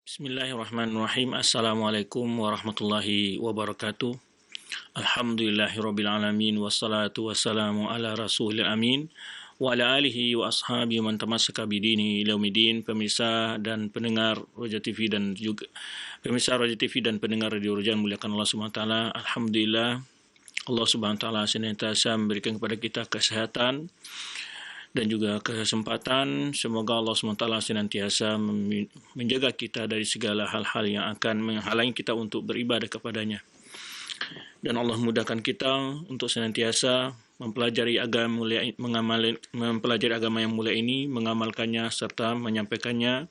Bismillahirrahmanirrahim. Assalamualaikum warahmatullahi wabarakatuh. Alhamdulillahirabbil alamin wassalatu wassalamu ala rasulil amin wa ala alihi wa ashabihi man tamassaka bidini ila yaumidin. Pemirsa dan pendengar Roja TV dan juga pemirsa Roja TV dan pendengar Radio Roja muliakan Allah Subhanahu wa taala. Alhamdulillah Allah Subhanahu wa taala senantiasa memberikan kepada kita kesehatan dan juga kesempatan. Semoga Allah SWT senantiasa menjaga kita dari segala hal-hal yang akan menghalangi kita untuk beribadah kepadanya. Dan Allah mudahkan kita untuk senantiasa mempelajari mempelajari agama yang mulia ini, mengamalkannya serta menyampaikannya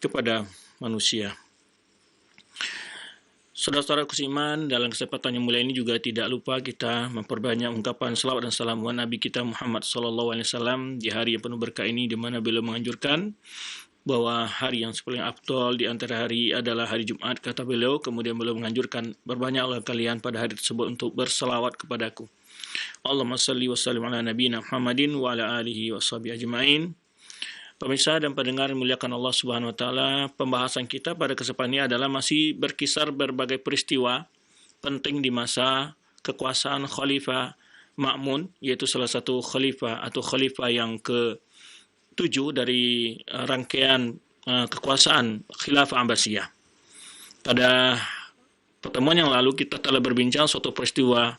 kepada manusia. Saudara-saudaraku seiman, dalam kesempatan yang mulia ini juga tidak lupa kita memperbanyak ungkapan salawat dan salam buat Nabi kita Muhammad SAW di hari yang penuh berkah ini, di mana beliau menganjurkan bahwa hari yang paling afdal di antara hari adalah hari Jumat, kata beliau. Kemudian beliau menganjurkan berbanyaklah kalian pada hari tersebut untuk berselawat kepadaku. Allahumma salli wa sallim ala nabiyina Muhammadin wa ala alihi wa sahbihi ajma'in. Pemirsa dan pendengar yang muliakan Allah Subhanahu wa taala, pembahasan kita pada kesempatan ini adalah masih berkisar berbagai peristiwa penting di masa kekuasaan Khalifah Ma'mun, yaitu salah satu khalifah atau khalifah yang ke-7 dari rangkaian kekuasaan Khilafah Abbasiyah. Pada pertemuan yang lalu kita telah berbincang suatu peristiwa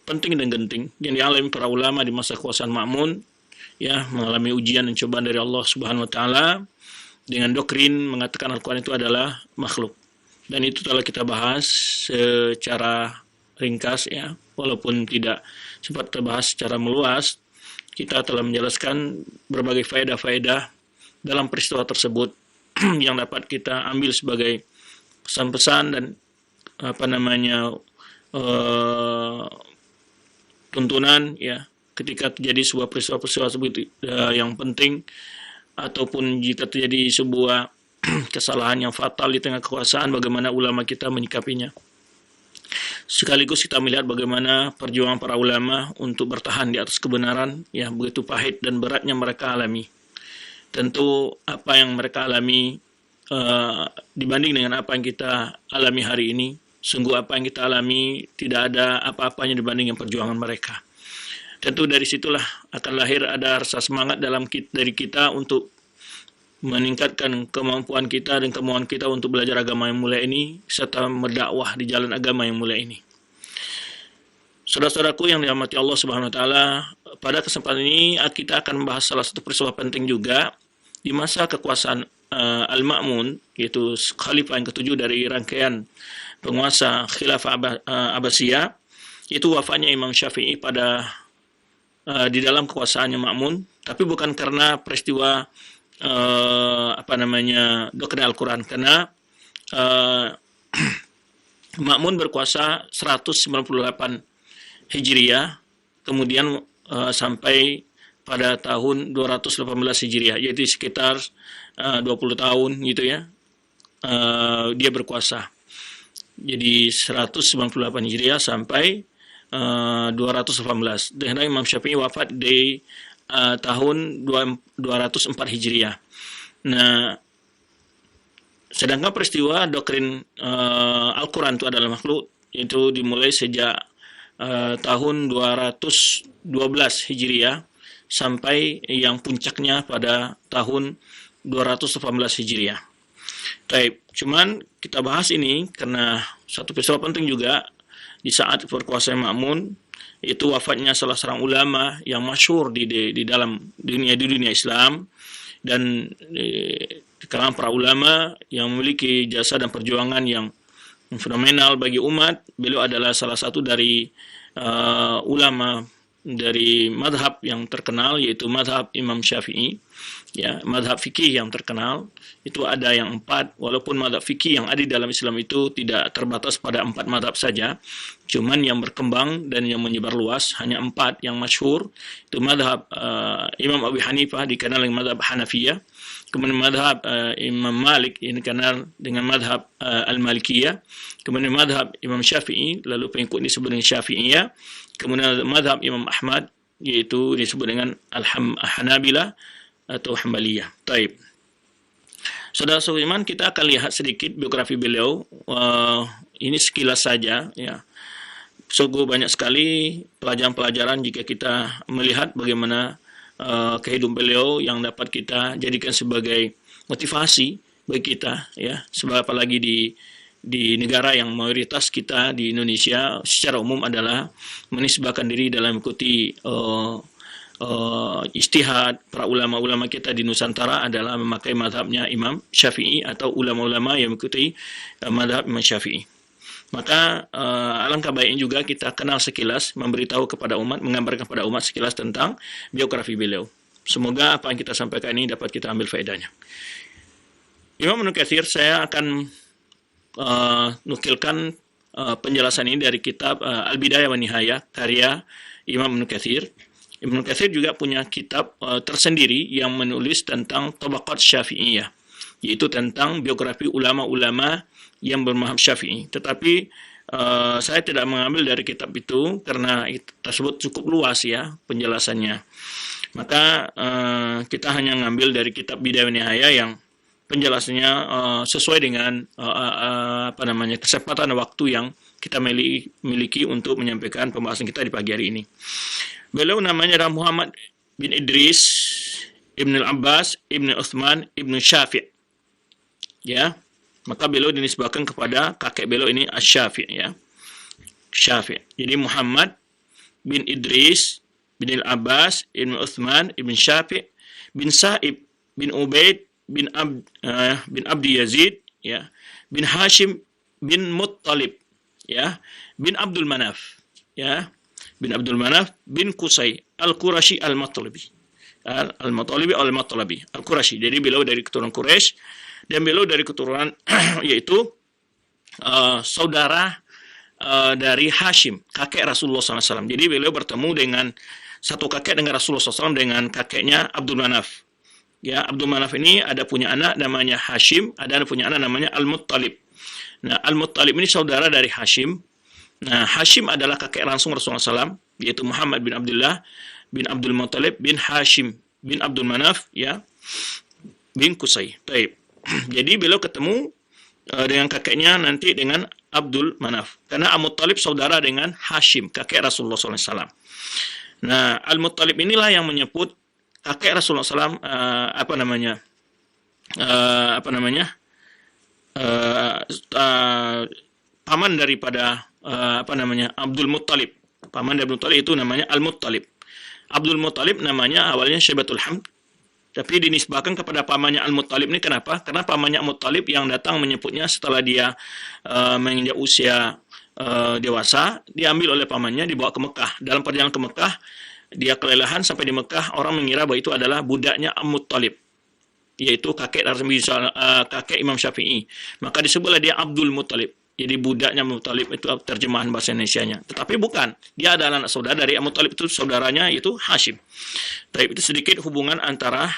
penting dan genting yang dialami para ulama di masa kekuasaan Ma'mun, ya, mengalami ujian dan cobaan dari Allah Subhanahu wa taala dengan doktrin mengatakan Al-Qur'an itu adalah makhluk. Dan itu telah kita bahas secara ringkas, ya, walaupun tidak sempat terbahas secara meluas. Kita telah menjelaskan berbagai faedah-faedah dalam peristiwa tersebut yang dapat kita ambil sebagai pesan-pesan dan tuntunan, ya, ketika terjadi sebuah peristiwa-peristiwa seperti yang penting, ataupun jika terjadi sebuah kesalahan yang fatal di tengah kekuasaan, bagaimana ulama kita menyikapinya. Sekaligus kita melihat bagaimana perjuangan para ulama untuk bertahan di atas kebenaran, ya, begitu pahit dan beratnya mereka alami. Tentu apa yang mereka alami dibanding dengan apa yang kita alami hari ini, sungguh apa yang kita alami tidak ada apa-apanya dibanding yang perjuangan mereka. Tentu dari situlah akan lahir ada rasa semangat dari kita untuk meningkatkan kemampuan kita dan kemauan kita untuk belajar agama yang mulia ini serta berdakwah di jalan agama yang mulia ini. Saudara-saudaraku yang dirahmati Allah Subhanahu wa taala, pada kesempatan ini kita akan membahas salah satu peristiwa penting juga di masa kekuasaan Al-Ma'mun, yaitu khalifah yang ke-7 dari rangkaian penguasa Khilafah Abbasiyah, itu wafatnya Imam Syafi'i di dalam kekuasaannya Ma'mun, tapi bukan karena peristiwa doktrin Al-Quran, karena Ma'mun berkuasa 198 Hijriah, kemudian sampai pada tahun 218 Hijriah, yaitu sekitar 20 tahun gitu, ya, dia berkuasa. Jadi 198 Hijriah sampai 218. Dan Imam Syafi'i wafat di tahun 204 Hijriah. Nah, sedangkan peristiwa doktrin Al-Quran itu adalah makhluk itu dimulai sejak tahun 212 Hijriah sampai yang puncaknya pada tahun 218 Hijriah. Baik, cuman kita bahas ini karena satu peristiwa penting juga. Di saat berkuasa Ma'mun, itu wafatnya salah seorang ulama yang masyhur di dalam dunia Islam, dan di kalangan para ulama yang memiliki jasa dan perjuangan yang fenomenal bagi umat. Beliau adalah salah satu dari ulama dari madhab yang terkenal, yaitu madhab Imam Syafi'i, ya, madhab fikih yang terkenal. Itu ada yang 4, walaupun madhab fikih yang ada di dalam Islam itu tidak terbatas pada 4 madhab saja, cuman yang berkembang dan yang menyebar luas hanya 4 yang masyhur. Itu madhab Imam Abu Hanifah dikenal dengan madhab Hanafiyah, kemudian madhab Imam Malik ini dikenal dengan madhab Al-Malikiyah, kemudian madhab Imam Syafi'i, lalu pengikut disebut dengan Syafi'iyah, kemudian madhab Imam Ahmad, yaitu disebut dengan Al-Hanabilah atau Hambaliyah. Taib. Saudara Suiman, kita akan lihat sedikit biografi beliau. Ini sekilas saja, ya. Sungguh banyak sekali pelajaran-pelajaran jika kita melihat bagaimana kehidupan beliau yang dapat kita jadikan sebagai motivasi bagi kita, ya. Sebab apalagi di negara yang mayoritas kita di Indonesia secara umum adalah menisbahkan diri dalam mengikuti ijtihad. Para ulama-ulama kita di Nusantara adalah memakai mazhabnya Imam Syafi'i atau ulama-ulama yang mengikuti mazhab Imam Syafi'i. Maka alangkah baiknya juga kita kenal sekilas, memberitahu kepada umat, menggambarkan kepada umat sekilas tentang biografi beliau. Semoga apa yang kita sampaikan ini dapat kita ambil faedahnya. Imam Ibnu Katsir, saya akan nukilkan penjelasan ini dari kitab Al-Bidayah wa Nihayah karya Imam Ibnu Katsir. Ibnu Katsir juga punya kitab tersendiri yang menulis tentang Tabaqat Syafi'iyah, yaitu tentang biografi ulama-ulama yang bermazhab Syafi'i. Tetapi saya tidak mengambil dari kitab itu karena tersebut cukup luas, ya, penjelasannya. Maka kita hanya ngambil dari kitab Bidayah wa Nihayah yang penjelasannya sesuai dengan kesempatan waktu yang kita miliki untuk menyampaikan pembahasan kita di pagi hari ini. Beliau namanya adalah Muhammad bin Idris Ibn al-Abbas Ibn Uthman Ibn Syafi', ya. Maka beliau dinisbahkan kepada kakek beliau ini Asy-Syafi', ya. Syafi'. Jadi Muhammad bin Idris bin al-Abbas Ibn Uthman Ibn Syafi' bin Sa'ib bin Ubaid bin Abdi Yazid, ya, bin Hashim bin Muttalib, ya, bin Abdul Manaf, ya, bin Abdul Manaf bin Qusay Al-Qurashi Al-Mattalibi. Al-Mattalibi Al-Qurashi. Jadi beliau dari keturunan Quraisy dan beliau dari keturunan yaitu saudara dari Hashim, kakek Rasulullah SAW. Jadi beliau bertemu dengan satu kakek dengan Rasulullah SAW dengan kakeknya Abdul Manaf. Ya, Abdul Manaf ini ada punya anak namanya Hashim, ada punya anak namanya Al-Muttalib. Nah, Al-Muttalib ini saudara dari Hashim. Nah, Hashim adalah kakek langsung Rasulullah SAW, yaitu Muhammad bin Abdullah bin Abdul Muttalib bin Hashim bin Abdul Manaf, ya, bin Qusay. Baik. Jadi beliau ketemu dengan kakeknya nanti dengan Abdul Manaf. Karena Al-Muttalib saudara dengan Hashim, kakek Rasulullah SAW. Nah, Al-Muttalib inilah yang menyebut kakek Rasulullah SAW paman daripada Abdul Muttalib. Paman dari Abdul Muttalib itu namanya Al-Muttalib. Abdul Muttalib namanya awalnya Syaibatul Hamd, tapi dinisbahkan kepada pamannya Al-Muttalib ini. Kenapa? Karena pamannya Al-Muttalib yang datang menyebutnya setelah dia menginjak usia dewasa, diambil oleh pamannya, dibawa ke Mekah. Dalam perjalanan ke Mekah, dia kelelahan sampai di Mekah, orang mengira bahwa itu adalah budaknya Al-Muttalib, yaitu kakek Imam Syafi'i. Maka disebutlah dia Abdul Muttalib. Jadi budaknya Muttalib itu terjemahan bahasa Indonesianya. Tetapi bukan, dia adalah anak saudara dari Muttalib, itu saudaranya itu Hashim. Tapi itu sedikit hubungan antara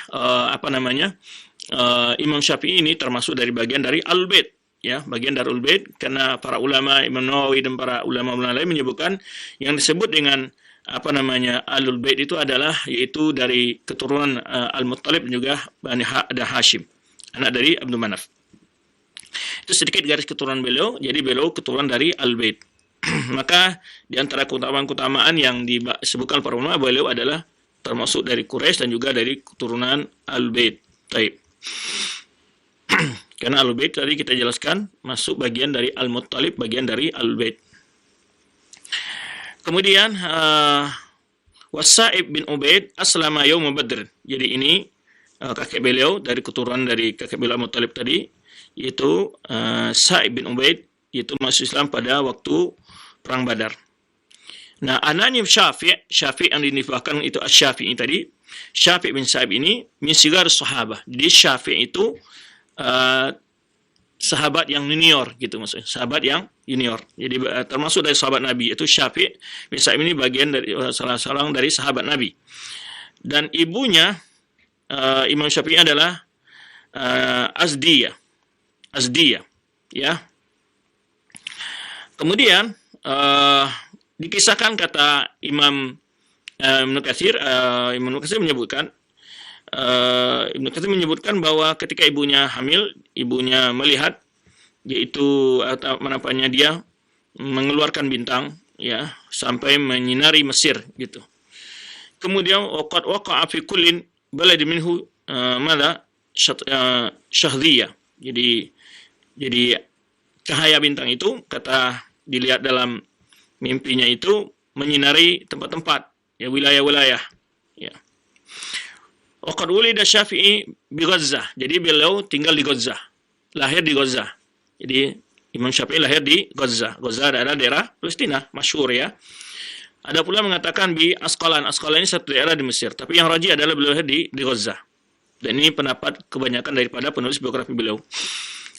Imam Syafi'i ini termasuk dari bagian dari Al-Bait, ya, bagian dari Al-Bait, karena para ulama Imam Nawawi dan para ulama-ulama lain menyebutkan yang disebut dengan Ahlul Bait itu adalah yaitu dari keturunan Al-Muttalib dan juga ada Hashim, anak dari Abdul Manaf. Itu sedikit garis keturunan beliau, jadi beliau keturunan dari Al-Bait. Maka di antara keutamaan-keutamaan yang disebutkan para ulama, beliau adalah termasuk dari Quraisy dan juga dari keturunan Al-Bait. Baik. Karena Al-Bait tadi kita jelaskan masuk bagian dari Al-Muttalib, bagian dari Al-Bait. Kemudian Wasa'ib bin Ubaid aslama yaum Badr. Jadi ini kakek beliau dari keturunan dari kakek beliau Al-Muttalib tadi, yaitu Sa'ib bin Ubaid, yaitu masuk Islam pada waktu perang Badar. Nah, anaknya Syafi' yang dinisbahkan itu Asy-Syafi'i tadi, Syafi' bin Sa'ib ini min sigar sahabah. Jadi Syafi' itu sahabat yang junior gitu maksudnya, sahabat yang junior. Jadi termasuk dari sahabat Nabi, itu Syafi' bin Sa'ib ini bagian dari salah seorang dari sahabat Nabi. Dan ibunya Imam Syafi'i adalah Azdiyah, ya. Kemudian dikisahkan kata Imam Ibnu Katsir menyebutkan Ibnu Katsir menyebutkan bahwa ketika ibunya hamil, ibunya melihat, yaitu apa namanya, dia mengeluarkan bintang, ya, sampai menyinari Mesir gitu. Kemudian waqad waqa'a fi kullin balad minhu mala syahdiyah. Jadi cahaya bintang itu, kata dilihat dalam mimpinya, itu menyinari tempat-tempat, ya, wilayah-wilayah, ya. Waqad wulida Syafi'i bi Gazzah. Jadi beliau tinggal di Gazzah, lahir di Gazzah. Jadi Imam Syafi'i lahir di Gazzah. Gazzah adalah daerah Palestina, masyhur, ya. Ada pula mengatakan di Asqalan. Asqalan ini satu daerah di Mesir, tapi yang rajih adalah beliau lahir di Gazzah. Dan ini pendapat kebanyakan daripada penulis biografi beliau.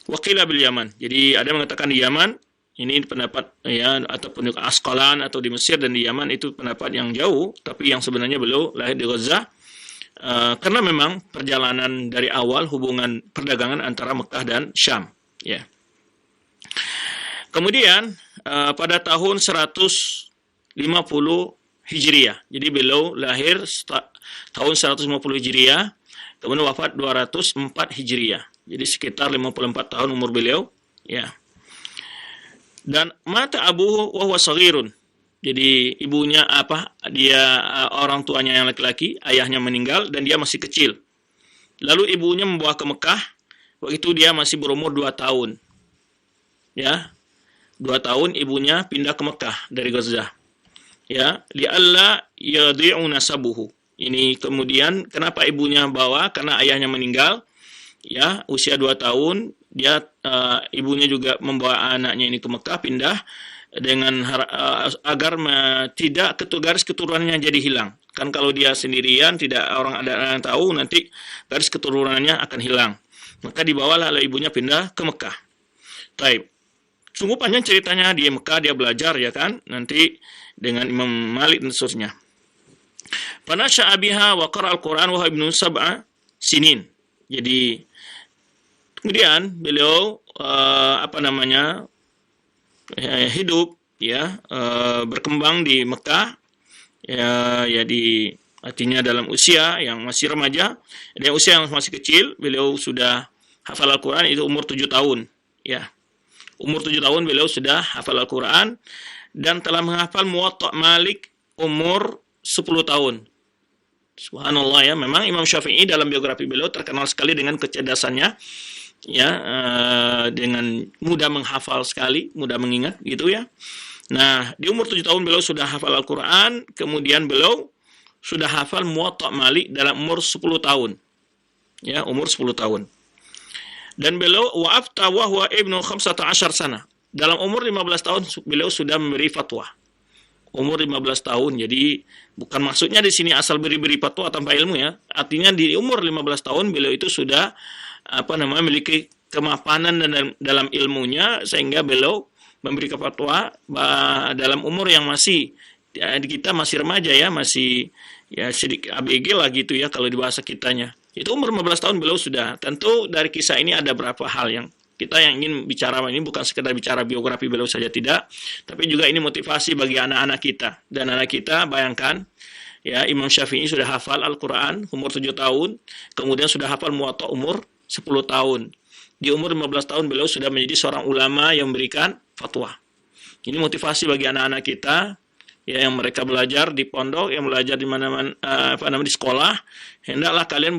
Waqila bil Yaman. Jadi ada yang mengatakan di Yaman, ini pendapat, ya, ataupun di Asqalan atau di Mesir, dan di Yaman itu pendapat yang jauh, tapi yang sebenarnya beliau lahir di Gazzah. Karena memang perjalanan dari awal hubungan perdagangan antara Mekah dan Syam, ya. Kemudian pada tahun 150 Hijriah. Jadi beliau lahir tahun 150 Hijriah, kemudian wafat 204 Hijriah. Jadi sekitar 54 tahun umur beliau, ya. Dan mata abuhu wa huwa saghirun. Jadi ibunya orang tuanya yang laki-laki, ayahnya meninggal dan dia masih kecil. Lalu ibunya membawa ke Mekah, waktu itu dia masih berumur 2 tahun. Ya. 2 tahun ibunya pindah ke Mekah dari Gazzah. Ya, li'alla yadhi'u nasabuhu. Ini kemudian kenapa ibunya bawa? Karena ayahnya meninggal. Ya, usia 2 tahun, ibunya juga membawa anaknya ini ke Mekah, pindah dengan agar tidak garis keturunannya jadi hilang. Kan kalau dia sendirian, tidak orang ada yang tahu, nanti garis keturunannya akan hilang. Maka dibawalah oleh ibunya pindah ke Mekah. Taib. Sungguh panjang ceritanya, di Mekah dia belajar, ya kan, nanti dengan Imam Malik dan seterusnya. Panasya abiha wa qara al-Quran wa ibnu sab'a sinin. Jadi kemudian beliau hidup, ya, berkembang di Mekah, ya artinya dalam usia yang masih remaja, dan usia yang masih kecil beliau sudah hafal Al-Quran, itu umur 7 tahun, ya. Umur 7 tahun beliau sudah hafal Al-Quran dan telah menghafal Muwatta Malik umur 10 tahun. Subhanallah, ya. Memang Imam Syafi'i dalam biografi beliau terkenal sekali dengan kecerdasannya, ya, dengan mudah menghafal sekali, mudah mengingat, gitu, ya. Nah, di umur 7 tahun beliau sudah hafal Al-Quran, kemudian beliau sudah hafal Muwatta Malik dalam umur 10 tahun. Ya, umur 10 tahun. Dan beliau wa'afta wa huwa ibnu 15 sana. Dalam umur 15 tahun beliau sudah memberi fatwa. Umur 15 tahun. Jadi bukan maksudnya di sini asal beri fatwa tanpa ilmu, ya. Artinya di umur 15 tahun beliau itu sudah memiliki kemapanan dalam ilmunya, sehingga beliau memberi fatwa dalam umur yang masih, ya, kita masih remaja, ya, masih, ya, sedikit ABG lah gitu, ya, kalau di bahasa kitanya. Itu umur 15 tahun beliau sudah. Tentu dari kisah ini ada beberapa hal yang kita yang ingin bicara, ini bukan sekedar bicara biografi beliau saja, tidak, tapi juga ini motivasi bagi anak-anak kita. Dan anak kita, bayangkan, ya, Imam Syafi'i sudah hafal Al-Quran umur 7 tahun, kemudian sudah hafal Muwatta umur 10 tahun. Di umur 15 tahun beliau sudah menjadi seorang ulama yang memberikan fatwa. Ini motivasi bagi anak-anak kita, ya, yang mereka belajar di pondok, yang belajar di mana-mana, di sekolah. Hendaklah kalian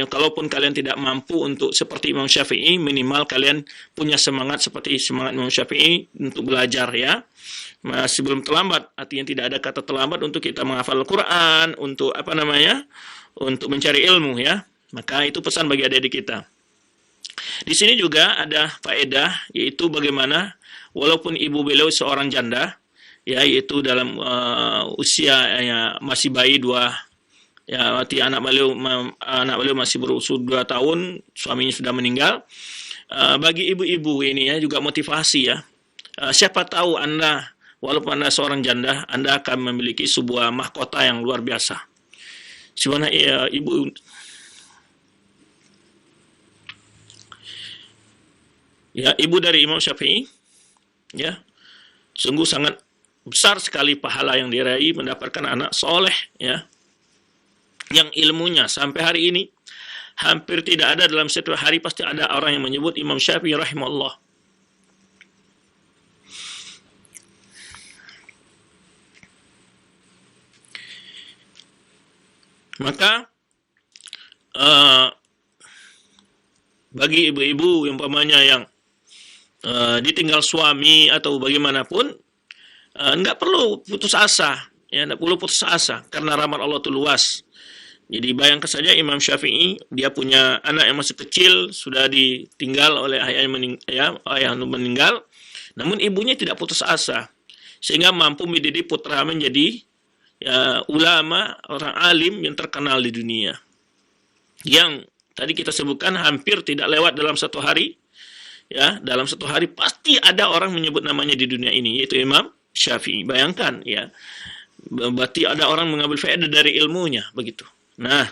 kalaupun kalian tidak mampu untuk seperti Imam Syafi'i, minimal kalian punya semangat seperti semangat Imam Syafi'i untuk belajar, ya. Masih belum terlambat, artinya tidak ada kata terlambat untuk kita menghafal Al-Quran, untuk untuk mencari ilmu, ya. Maka itu pesan bagi adik-adik kita. Di sini juga ada faedah, yaitu bagaimana walaupun ibu beliau seorang janda, ya, yaitu dalam usia, ya, masih bayi, arti anak beliau masih berusia 2 tahun, suaminya sudah meninggal. Bagi ibu-ibu ini, ya, juga motivasi, ya. Siapa tahu Anda, walaupun Anda seorang janda, Anda akan memiliki sebuah mahkota yang luar biasa. Sebenarnya, ibu dari Imam Syafi'i, ya, sungguh sangat besar sekali pahala yang diraih mendapatkan anak soleh, ya. yang ilmunya sampai hari ini hampir tidak ada, dalam setiap hari pasti ada orang yang menyebut Imam Syafi'i rahimahullah. Maka bagi ibu-ibu yang umpamanya yang ditinggal suami atau bagaimanapun, enggak perlu putus asa, ya, enggak perlu putus asa karena rahmat Allah itu luas. Jadi bayangkan saja Imam Syafi'i, dia punya anak yang masih kecil, sudah ditinggal oleh ayah meninggal, namun ibunya tidak putus asa, sehingga mampu mendidik putra menjadi ulama, orang alim yang terkenal di dunia. Yang tadi kita sebutkan hampir tidak lewat dalam satu hari, ya, dalam satu hari pasti ada orang menyebut namanya di dunia ini, yaitu Imam Syafi'i. Bayangkan, ya, berarti ada orang mengambil faedah dari ilmunya, begitu. Nah,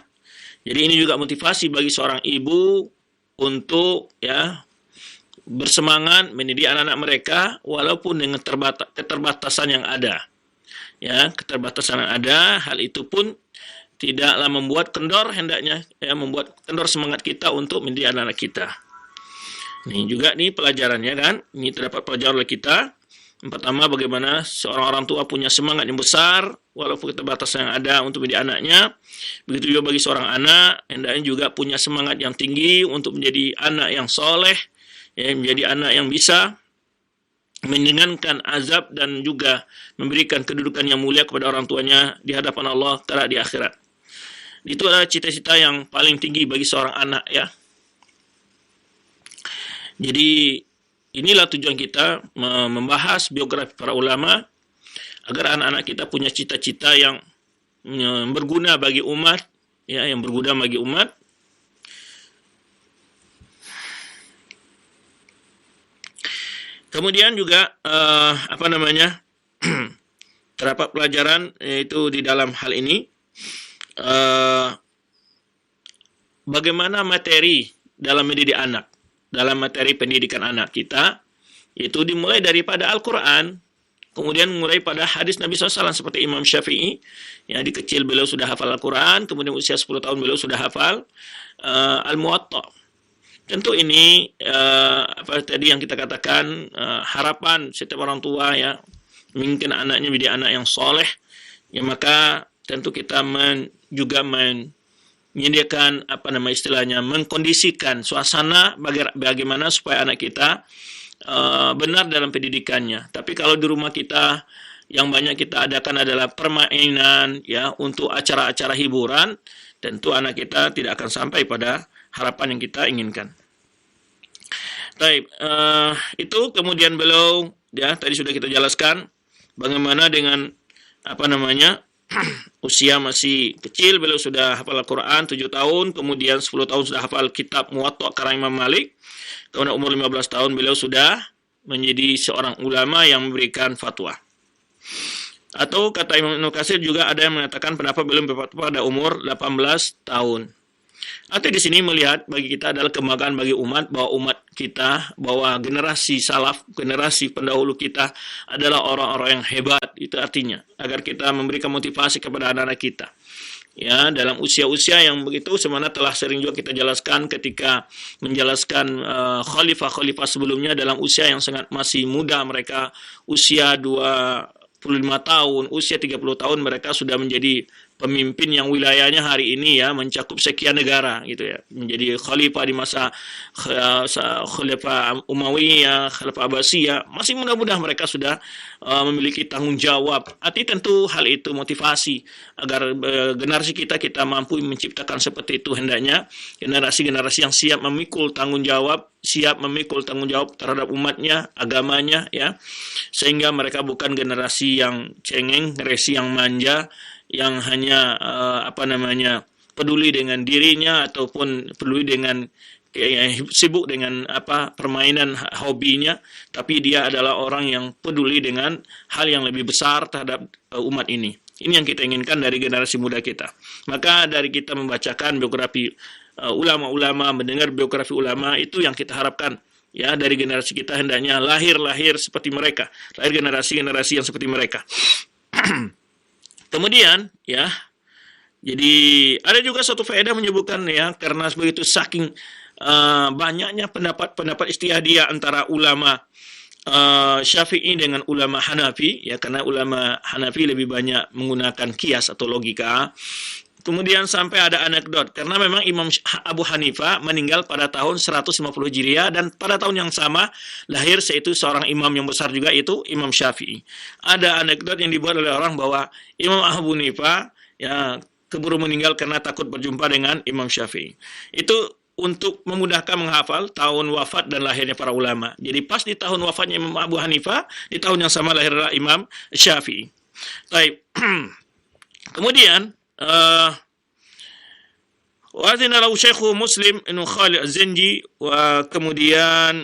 jadi ini juga motivasi bagi seorang ibu untuk, ya, bersemangat mendidik anak-anak mereka walaupun dengan keterbatasan yang ada. Ya, keterbatasan yang ada, hal itu pun tidaklah membuat kendor, hendaknya, ya, membuat kendor semangat kita untuk mendidik anak-anak kita. Ini juga nih pelajarannya kan, ini terdapat pelajaran oleh kita. Yang pertama, bagaimana seorang orang tua punya semangat yang besar walaupun keterbatasan yang ada untuk mendidik anaknya. Begitu juga bagi seorang anak, hendaknya juga punya semangat yang tinggi untuk menjadi anak yang soleh, ya, menjadi anak yang bisa meringankan azab dan juga memberikan kedudukan yang mulia kepada orang tuanya di hadapan Allah Ta'ala di akhirat. Itu adalah cita-cita yang paling tinggi bagi seorang anak, ya. Jadi inilah tujuan kita membahas biografi para ulama agar anak-anak kita punya cita-cita yang berguna bagi umat, ya, yang berguna bagi umat. Kemudian juga terdapat pelajaran yaitu di dalam hal ini bagaimana materi dalam mendidik anak, dalam materi pendidikan anak kita, itu dimulai daripada Al-Quran, kemudian mulai pada hadis Nabi SAW seperti Imam Syafi'i, ya, di kecil beliau sudah hafal Al-Quran, kemudian usia 10 tahun beliau sudah hafal Al-Muwatta. Tentu ini apa tadi yang kita katakan, harapan setiap orang tua, ya, mungkin anaknya menjadi anak yang soleh, ya, maka tentu kita juga menyediakan istilahnya mengkondisikan suasana bagaimana supaya anak kita benar dalam pendidikannya. Tapi kalau di rumah kita yang banyak kita adakan adalah permainan, ya, untuk acara-acara hiburan, tentu anak kita tidak akan sampai pada harapan yang kita inginkan. Baik, itu kemudian beliau, ya, tadi sudah kita jelaskan bagaimana dengan usia masih kecil beliau sudah hafal Al-Quran 7 tahun, kemudian 10 tahun sudah hafal kitab Muwatta karang Imam Malik, kemudian umur 15 tahun beliau sudah menjadi seorang ulama yang memberikan fatwa. Atau kata Imam Ibnu Katsir juga ada yang mengatakan pendapat beliau berfatwa pada umur 18 tahun. Atau di sini melihat bagi kita adalah kebanggaan bagi umat, bahwa umat kita, bahwa generasi salaf, generasi pendahulu kita adalah orang-orang yang hebat. Itu artinya agar kita memberikan motivasi kepada anak-anak kita, ya, dalam usia-usia yang begitu, semana telah sering juga kita jelaskan ketika menjelaskan khalifah-khalifah sebelumnya dalam usia yang sangat masih muda, mereka usia 25 tahun, usia 30 tahun mereka sudah menjadi pemimpin yang wilayahnya hari ini, ya, mencakup sekian negara, gitu, ya, menjadi khalifah di masa khalifah Umayyah, khalifah Abbasiyah, masih mudah-mudahan mereka sudah memiliki tanggung jawab. Arti tentu hal itu motivasi agar generasi kita mampu menciptakan seperti itu, hendaknya generasi-generasi yang siap memikul tanggung jawab terhadap umatnya, agamanya, ya, sehingga mereka bukan generasi yang cengeng, generasi yang manja, yang hanya peduli dengan dirinya ataupun peduli dengan sibuk dengan permainan hobinya, tapi dia adalah orang yang peduli dengan hal yang lebih besar terhadap umat ini. Ini yang kita inginkan dari generasi muda kita. Maka dari kita membacakan biografi ulama-ulama, mendengar biografi ulama, itu yang kita harapkan, ya, dari generasi kita hendaknya lahir seperti mereka, lahir generasi yang seperti mereka. Kemudian, ya, Jadi ada juga satu faedah menyebutkan ya, karena begitu saking banyaknya pendapat-pendapat ijtihadiyah antara ulama Syafi'i dengan ulama Hanafi, ya, karena ulama Hanafi lebih banyak menggunakan kias atau logika. Kemudian sampai ada anekdot, karena memang Imam Abu Hanifah meninggal pada tahun 150 Hijriah, dan pada tahun yang sama lahir yaitu seorang imam yang besar juga, yaitu Imam Syafi'i. Ada anekdot yang dibuat oleh orang bahwa Imam Abu Hanifah ya keburu meninggal karena takut berjumpa dengan Imam Syafi'i. Itu untuk memudahkan menghafal tahun wafat dan lahirnya para ulama. Jadi pas di tahun wafatnya Imam Abu Hanifah, di tahun yang sama lahirlah Imam Syafi'i. Baik. Kemudian wazina lahu Syekhu Muslim ibn Khalid Az-Zanji, wa kemudian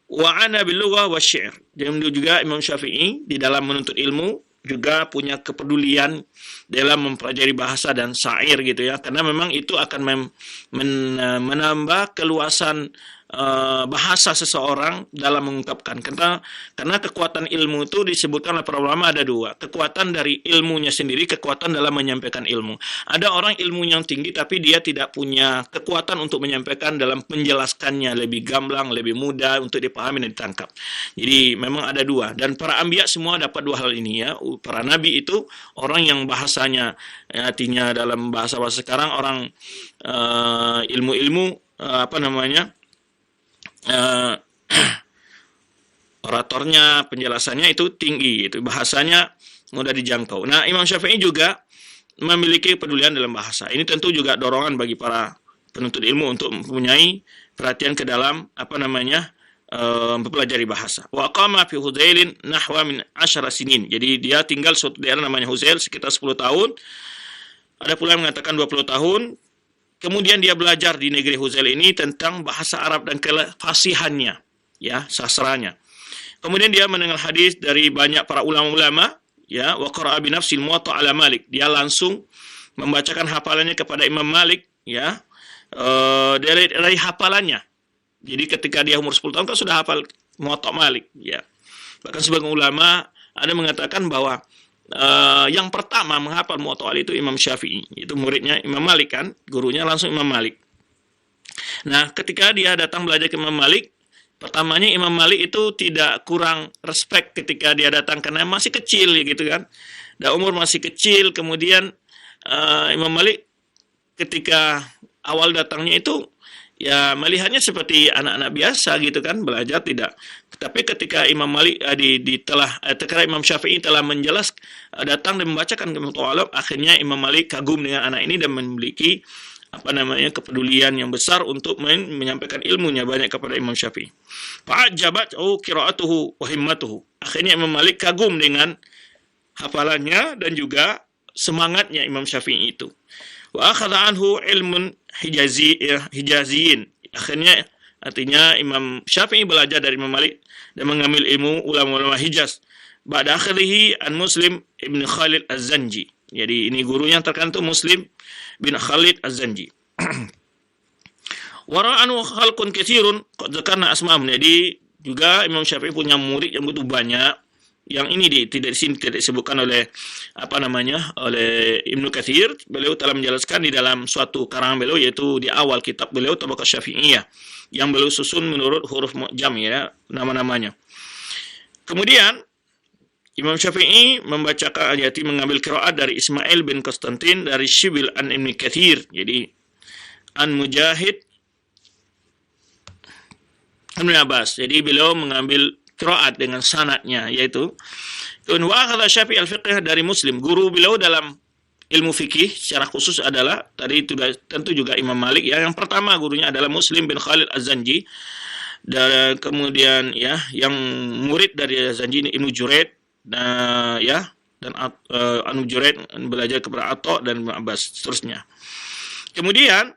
wa ana bil lughah wa syair. Jadi juga Imam Syafi'i di dalam menuntut ilmu juga punya kepedulian dalam mempelajari bahasa dan syair gitu ya, karena memang itu akan menambah keluasan bahasa seseorang dalam mengungkapkan. Karena kekuatan ilmu itu disebutkan oleh para ulama ada dua, kekuatan dari ilmunya sendiri, kekuatan dalam menyampaikan ilmu. Ada orang ilmunya yang tinggi tapi dia tidak punya kekuatan untuk menyampaikan, dalam menjelaskannya lebih gamblang, lebih mudah untuk dipahami dan ditangkap. Jadi memang ada dua, dan para anbiya semua dapat dua hal ini ya. Para nabi itu orang yang bahasanya, artinya dalam bahasa-bahasa sekarang orang ilmu-ilmu oratornya, penjelasannya itu tinggi, itu bahasanya mudah dijangkau. Nah, Imam Syafi'i juga memiliki kepedulian dalam bahasa. Ini tentu juga dorongan bagi para penuntut ilmu untuk mempunyai perhatian ke dalam mempelajari bahasa. Wa qama fi Huzailin nahwa min 10 sinin. Jadi dia tinggal suatu daerah namanya Huzail sekitar 10 tahun. Ada pula yang mengatakan 20 tahun. Kemudian dia belajar di negeri Huzail ini tentang bahasa Arab dan kefasihannya, ya, sastranya. Kemudian dia mendengar hadis dari banyak para ulama-ulama, ya, wa qara'a bi nafsil Muwatta ala Malik. Dia langsung membacakan hafalannya kepada Imam Malik, ya, dari hafalannya. Jadi ketika dia umur 10 tahun kan sudah hafal Muwatta Malik, ya. Bahkan sebagian ulama ada mengatakan bahwa yang pertama menghafal Muwatta itu Imam Syafi'i, itu muridnya Imam Malik kan, gurunya langsung Imam Malik. Nah, ketika dia datang belajar ke Imam Malik, pertamanya Imam Malik itu tidak kurang respect ketika dia datang karena masih kecil gitu kan. Dan umur masih kecil, kemudian Imam Malik ketika awal datangnya itu ya melihatnya seperti anak-anak biasa gitu kan, belajar tidak. Tapi ketika Imam Malik ketika Imam Syafi'i telah datang dan membacakan Muwatta, akhirnya Imam Malik kagum dengan anak ini dan memiliki kepedulian yang besar untuk menyampaikan ilmunya banyak kepada Imam Syafi'i. Fa'ajabat qira'atuhu wa himmatuhu. Akhirnya Imam Malik kagum dengan hafalannya dan juga semangatnya Imam Syafi'i itu. Wa akhadha anhu ilmun hijaziyin. Akhirnya artinya Imam Syafi'i belajar dari Imam Malik dan mengambil ilmu ulama-ulama Hijaz. Ba'da akhirihi an Muslim ibn Khalid Az-Zanji. Jadi ini gurunya terkenal Muslim bin Khalid Az-Zanji. Wara'anu khalqun katsirun qad dzakarna asma'ahum. Jadi juga Imam Syafi'i punya murid yang begitu banyak. Yang ini tidak di sini tidak disebutkan oleh oleh Ibnu Katsir. Beliau telah menjelaskan di dalam suatu karangan beliau, yaitu di awal kitab beliau Tabaqat Syafi'iyah, yang beliau susun menurut huruf mu'jam ya, nama-namanya. Kemudian Imam Syafi'i membacakan mengambil qiraat dari Ismail bin Konstantin dari Syibil an Ibnu Katsir. Jadi an Mujahid an Abbas. Jadi beliau mengambil qiraat dengan sanadnya, yaitu wa akhadha Syafi'i al-fiqh dari Muslim. Guru beliau dalam ilmu fikih secara khusus adalah tadi itu tentu juga Imam Malik ya. Yang pertama gurunya adalah Muslim bin Khalid Az-Zanji, dan kemudian ya yang murid dari Az-Zanji ini Ibnu Juraid dan Anu Juraid belajar kepada Atha dan Ibnu Abbas seterusnya. Kemudian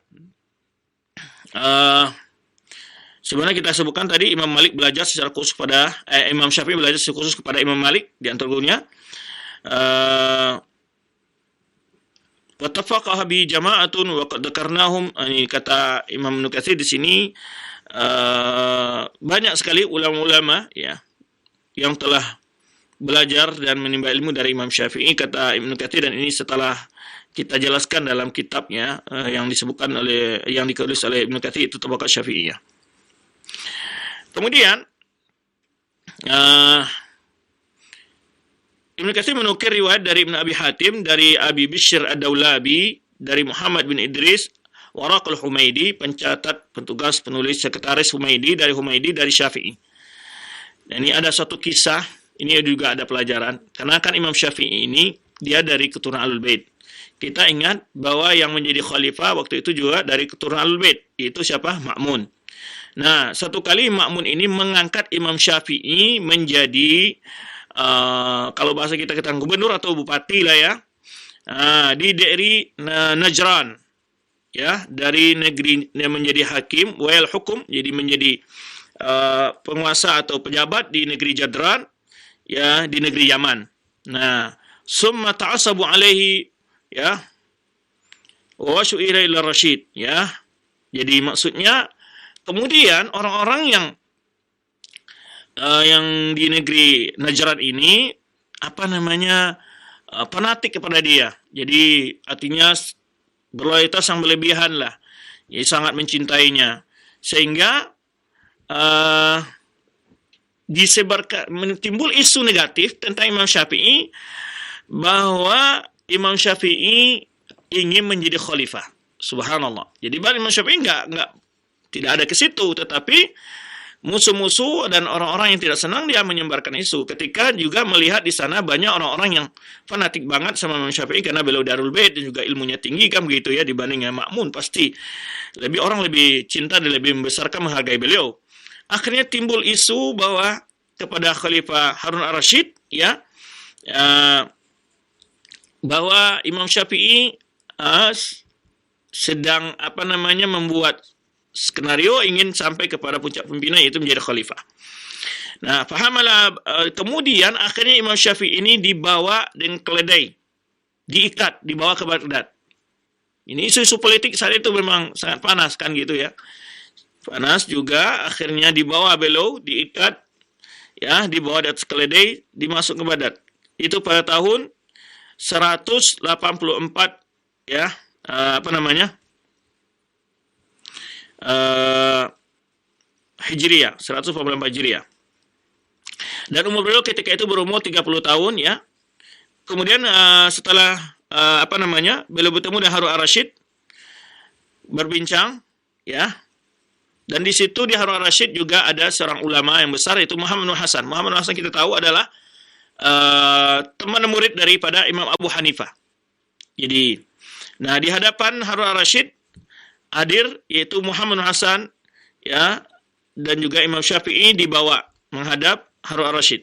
sebenarnya kita sebutkan tadi Imam Malik belajar secara khusus kepada Imam Syafi'i belajar secara khusus kepada Imam Malik di antara gurunya. Wa tafaqaha bi jama'atun wa qad dzakarnahum. Ini kata Imam Ibnu Katsir di sini banyak sekali ulama-ulama ya yang telah belajar dan menimba ilmu dari Imam Syafi'i, kata Ibnu Katsir, dan ini setelah kita jelaskan dalam kitabnya yang ditulis oleh Ibnu Katsir, itu Tabaqat Syafi'iyah. Kemudian Ibnu Katsir menukir riwayat dari Ibnu Abi Hatim, dari Abi Bishr Ad-Daulabi, dari Muhammad bin Idris, Waraq al-Humaidi, pencatat, petugas, penulis, sekretaris Humaidi, dari Syafi'i. Dan ini ada satu kisah, ini juga ada pelajaran, karena kan Imam Syafi'i ini, dia dari keturunan Ahlul Bait. Kita ingat bahwa yang menjadi khalifah waktu itu juga dari keturunan Ahlul Bait, yaitu siapa? Ma'mun. Nah, satu kali Ma'mun ini mengangkat Imam Syafi'i menjadi kalau bahasa kita katakan gubernur atau bupati lah ya, di daerah Najran, ya, dari negeri yang menjadi hakim, wal hukum, jadi menjadi penguasa atau pejabat di negeri Jadran, ya, di negeri Yaman. Nah, summa ta'asabu alaihi, ya, wa syu'ira ila Rasyid, ya. Jadi maksudnya kemudian orang-orang yang di negeri Najran ini fanatik kepada dia. Jadi artinya berloyalitas yang berlebihan lah. Jadi sangat mencintainya. Sehingga timbul isu negatif tentang Imam Syafi'i, bahwa Imam Syafi'i ingin menjadi khalifah. Subhanallah. Jadi Imam Syafi'i tidak ada ke situ, tetapi musuh-musuh dan orang-orang yang tidak senang dia menyebarkan isu. Ketika juga melihat di sana banyak orang-orang yang fanatik banget sama Imam Syafi'i karena beliau Darul Bait dan juga ilmunya tinggi kan begitu ya, dibandingnya Ma'mun, pasti orang lebih cinta dan lebih membesarkan, menghargai beliau. Akhirnya timbul isu bahwa kepada Khalifah Harun ar-Rasyid, ya, bahwa Imam Syafi'i sedang membuat skenario ingin sampai kepada puncak pimpinan, yaitu menjadi khalifah. Nah, fahamlah, kemudian akhirnya Imam Syafi'i ini dibawa dengan keledai, diikat, dibawa ke Baghdad. Ini isu-isu politik saat itu memang sangat panas kan gitu ya. Panas juga, akhirnya dibawa beliau, diikat, ya, dibawa di atas keledai, dimasuk ke Baghdad. Itu pada tahun 184, ya, Hijriyah, 184 Hijriyah. Dan umur beliau ketika itu berumur 30 tahun, ya. Kemudian setelah beliau bertemu dengan Harun ar-Rasyid, berbincang, ya. Dan di situ di Harun ar-Rasyid juga ada seorang ulama yang besar, yaitu Muhammad bin Hasan. Muhammad bin Hasan kita tahu adalah teman murid daripada Imam Abu Hanifah. Jadi, nah, di hadapan Harun ar-Rasyid hadir yaitu Muhammad bin Hasan, ya, dan juga Imam Syafi'i dibawa menghadap Harun ar-Rasyid.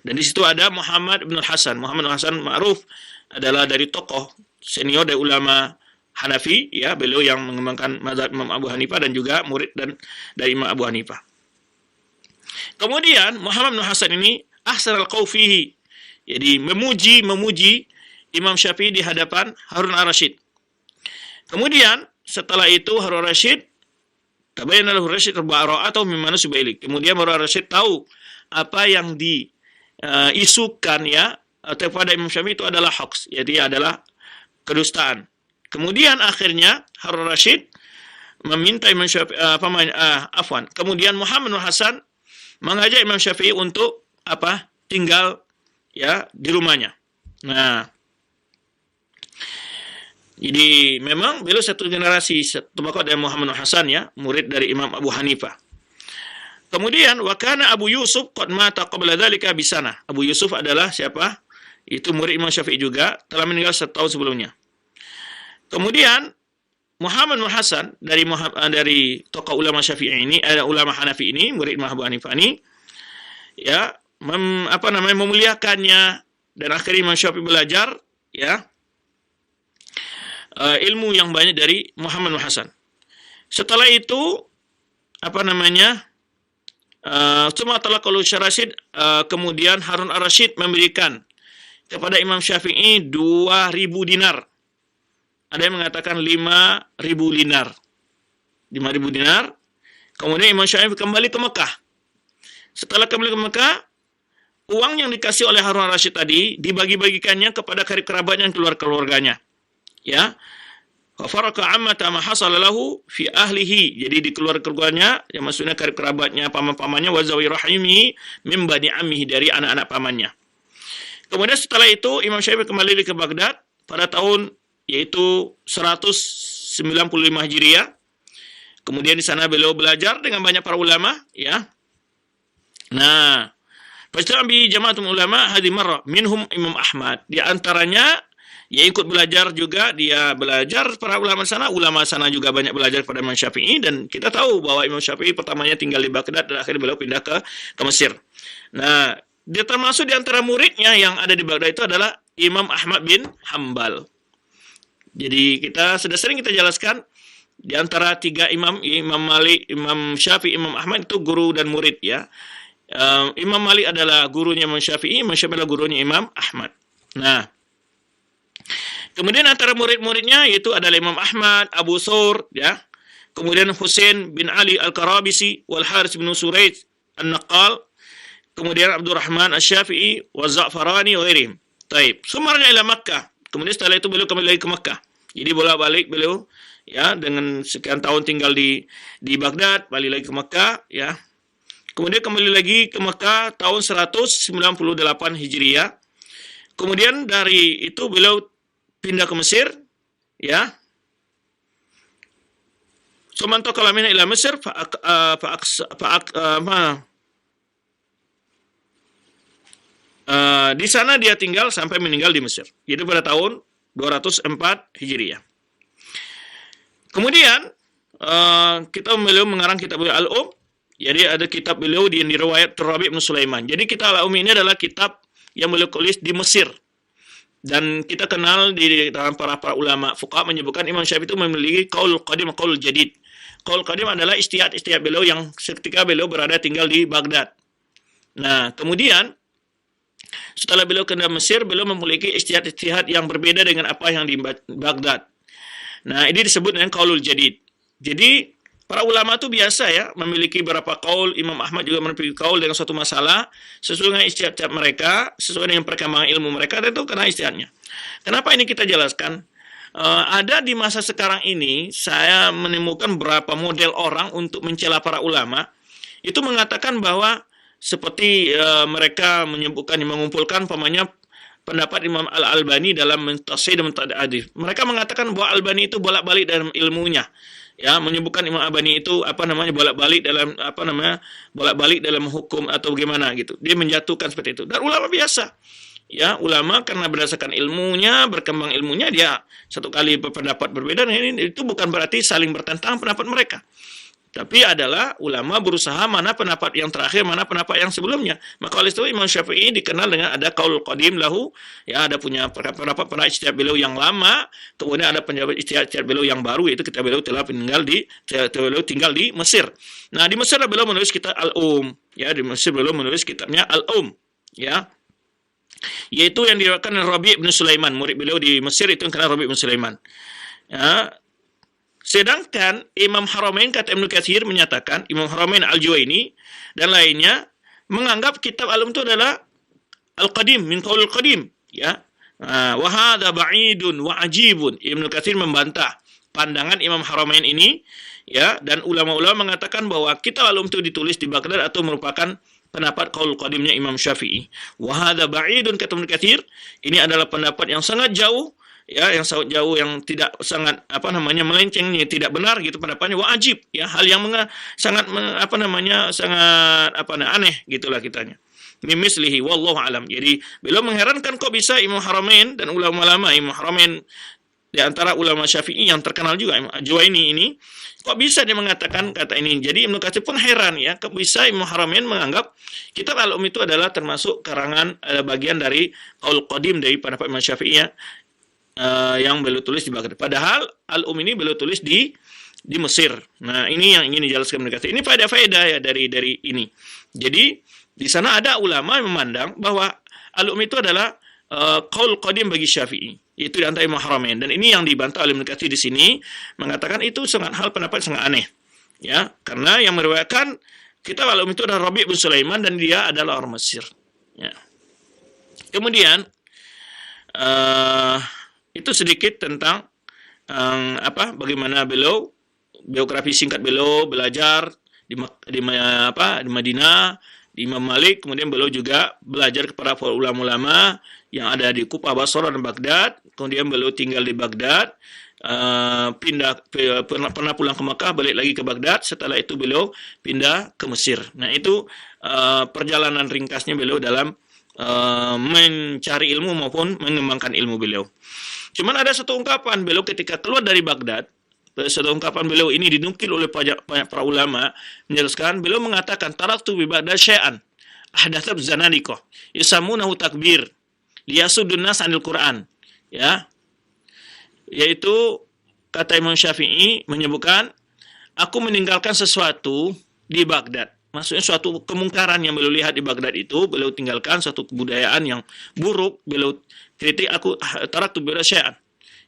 Dan di situ ada Muhammad bin Hasan. Muhammad bin Hasan ma'ruf adalah dari tokoh senior dari ulama Hanafi, ya, beliau yang mengembangkan mazhab Imam Abu Hanifah dan juga murid dari Imam Abu Hanifah. Kemudian Muhammad bin Hasan ini ahsanal qawfihi, jadi memuji Imam Syafi'i di hadapan Harun ar-Rasyid. Kemudian setelah itu Harun ar-Rasyid tabayyana lahu ar-Rasyid bara'atahu mimma nusiba ilaih. Kemudian Harun ar-Rasyid tahu apa yang diisukan, ya, kepada Imam Syafi'i itu adalah hoax, jadi adalah kedustaan. Kemudian akhirnya Harun ar-Rasyid meminta Imam Syafi'i kemudian Muhammad bin Hasan mengajak Imam Syafi'i untuk tinggal, ya, di rumahnya. Nah, jadi memang beliau satu generasi, satu bakal dari Muhammad bin Hasan, ya, murid dari Imam Abu Hanifah. Kemudian wa kana Abu Yusuf qad mata qabla dzalika bisana. Abu Yusuf adalah siapa? Itu murid Imam Syafi'i juga, telah meninggal setahun sebelumnya. Kemudian Muhammad bin Hasan dari tokoh ulama Syafi'i ini, ulama Hanafi ini, murid Imam Abu Hanifah ini, ya, memuliakannya, dan akhirnya Imam Syafi'i belajar, ya, ilmu yang banyak dari Muhammad bin Hasan. Setelah itu kemudian Harun ar-Rasyid memberikan kepada Imam Syafi'i 2.000 dinar. Ada yang mengatakan 5.000 dinar. 5.000 dinar. Kemudian Imam Syafi'i kembali ke Mekah. Setelah kembali ke Mekah, uang yang dikasih oleh Harun ar-Rasyid tadi dibagi-bagikannya kepada karib kerabatnya dan keluarganya. ya. Faraka ammata ma hasala lahu fi ahlihi. Jadi di keluarganya, yang maksudnya karib kerabatnya, paman-pamannya, wa zawi rahimihi min bani ammihi, dari anak-anak pamannya. Kemudian setelah itu Imam Syafi'i kembali ke Baghdad pada tahun yaitu 195 Hijriah. Kemudian di sana beliau belajar dengan banyak para ulama, ya. Nah, Fajtama bi jama'atul ulama hadhihi marrah minhum Imam Ahmad. Di antaranya yang ikut belajar juga, dia belajar para ulama sana juga banyak belajar pada Imam Syafi'i, dan kita tahu bahwa Imam Syafi'i pertamanya tinggal di Baghdad dan akhirnya beliau pindah ke Mesir. Nah, dia termasuk di antara muridnya yang ada di Baghdad itu adalah Imam Ahmad bin Hambal. Jadi kita sudah sering kita jelaskan di antara tiga imam, Imam Malik, Imam Syafi'i, Imam Ahmad itu guru dan murid, ya. Imam Malik adalah gurunya Imam Syafi'i, Imam Syafi'i adalah gurunya Imam Ahmad. Nah, kemudian antara murid-muridnya yaitu adalah Imam Ahmad, Abu Thawr, ya. Kemudian Husain bin Ali Al-Karabisi, wal Haris bin Suraid An-Naqal, kemudian Abdurrahman Asy-Syafi'i, wa Za'farani wa ghairihim. Taib. Sumarnya ila Makkah. Kemudian setelah itu beliau kembali lagi ke Makkah. Jadi bolak-balik beliau, ya, dengan sekian tahun tinggal di Baghdad, balik lagi ke Makkah, ya. Kemudian kembali lagi ke Makkah tahun 198 Hijriah. Kemudian dari itu beliau pindah ke Mesir, ya. Sementara kalau mina ila Mesir di sana dia tinggal sampai meninggal di Mesir. Itu pada tahun 204 Hijriah. Kemudian kita beliau mengarang kitab beliau Al-Um. Jadi ada kitab beliau di riwayat Rabi' bin Sulaiman. Jadi kitab Al-Um ini adalah kitab yang beliau tulis di Mesir. Dan kita kenal di dalam para ulama fuqaha menyebutkan Imam Syafi'i itu memiliki qaul qadim, qaul jadid. Qaul qadim adalah ijtihad beliau yang ketika beliau berada tinggal di Baghdad. Nah, kemudian setelah beliau ke Mesir, beliau memiliki ijtihad yang berbeda dengan apa yang di Baghdad. Nah, ini disebut dengan qaulul jadid. Jadi para ulama itu biasa, ya, memiliki beberapa qaul. Imam Ahmad juga memiliki qaul dengan suatu masalah sesuai dengan ijtihad mereka, sesuai dengan perkembangan ilmu mereka, dan itu karena ijtihadnya. Kenapa ini kita jelaskan? Ada di masa sekarang ini saya menemukan beberapa model orang untuk mencela para ulama, itu mengatakan bahwa seperti mereka menyebutkan, mengumpulkan pamannya pendapat Imam Al-Albani dalam Mentasih dan Mentadadif. Mereka mengatakan bahwa Albani itu bolak-balik dalam ilmunya, ya, menyebutkan Imam Albani itu bolak-balik dalam hukum atau bagaimana gitu. Dia menjatuhkan seperti itu. Dan ulama biasa, ya, ulama karena berdasarkan ilmunya, berkembang ilmunya, dia satu kali berpendapat berbeda. Ini itu bukan berarti saling bertentangan pendapat mereka, tapi adalah ulama berusaha mana pendapat yang terakhir, mana pendapat yang sebelumnya. Maka oleh itu Imam Syafi'i dikenal dengan ada qaul qadim lahu, ya, ada punya pendapat ijtihad beliau yang lama, kemudian ada pendapat ijtihad beliau yang baru, yaitu ketika beliau telah tinggal di Mesir. Nah, di Mesir beliau menulis kitab Al-Um, ya, di Mesir beliau menulis kitabnya Al-Um, ya, yaitu yang diriwayatkan oleh Rabi' bin Sulaiman, murid beliau di Mesir itu yang kenal Rabi' bin Sulaiman. Ya. Sedangkan Imam Haramain, kata Ibnu Katsir, menyatakan, Imam Haramain Al-Juwaini dan lainnya menganggap kitab Al-Um itu adalah Al-Qadim, min qaulul qadim, ya. Wa hadza ba'idun wa ajibun. Ibnu Katsir membantah pandangan Imam Haramain ini, ya, dan ulama-ulama mengatakan bahwa kitab Al-Um itu ditulis di Baghdad atau merupakan pendapat qaul qadimnya Imam Syafi'i. Wa hadza ba'idun, kata Ibnu Katsir, ini adalah pendapat yang sangat jauh, ya, yang sangat jauh, yang tidak sangat melenceng, tidak benar gitu pendapatnya, wajib, ya, hal yang sangat aneh gitulah kitanya. Mimislihi wallahu alam. Jadi beliau mengherankan kok bisa Imam Haramain dan ulama-ulama, Imam Haramain di antara ulama Syafi'i yang terkenal juga, Imam Juwaini ini, kok bisa dia mengatakan kata ini. Jadi Ibnu Katsir pun heran, ya, kok bisa Imam Haramain menganggap kitab Al-Um itu adalah termasuk karangan bagian dari qaul qadim dari pendapat Imam Syafi'i, ya, yang beliau tulis di Baghdad. Padahal Al-Um ini beliau tulis di Mesir. Nah, ini yang ingin dijelaskan mereka. Ini faedah-faedah, ya, dari ini. Jadi di sana ada ulama yang memandang bahwa Al-Um itu adalah qaul qadim bagi Syafi'i, itu di antara Imam Haramain. Dan ini yang dibantah oleh Ibnu Katsir di sini, mengatakan itu sangat pendapat sangat aneh, ya, karena yang meriwayatkan kitab Al-Um itu adalah Rabi' bin Sulaiman dan dia adalah orang Mesir, ya. Kemudian itu sedikit tentang bagaimana beliau, biografi singkat beliau belajar di Madinah, di Imam Malik, kemudian beliau juga belajar kepada para ulama-ulama yang ada di Kufah, Basra dan Baghdad. Kemudian beliau tinggal di Baghdad, pernah pulang ke Makkah, balik lagi ke Baghdad. Setelah itu beliau pindah ke Mesir. Nah, itu perjalanan ringkasnya beliau dalam mencari ilmu maupun mengembangkan ilmu beliau. Cuman ada satu ungkapan beliau ketika keluar dari Baghdad. Satu ungkapan beliau ini dinukil oleh banyak para ulama, menjelaskan beliau mengatakan, taraktu bi Baghdad syai'an ahdatsab zanadiqah yusammunahu takbir liyasuddun nas 'anil Qur'an. Ya. Yaitu kata Imam Syafi'i menyebutkan, aku meninggalkan sesuatu di Baghdad. Maksudnya suatu kemungkaran yang beliau lihat di Baghdad itu, beliau tinggalkan suatu kebudayaan yang buruk, beliau kritik, aku taraktu bi Baghdad syai'an.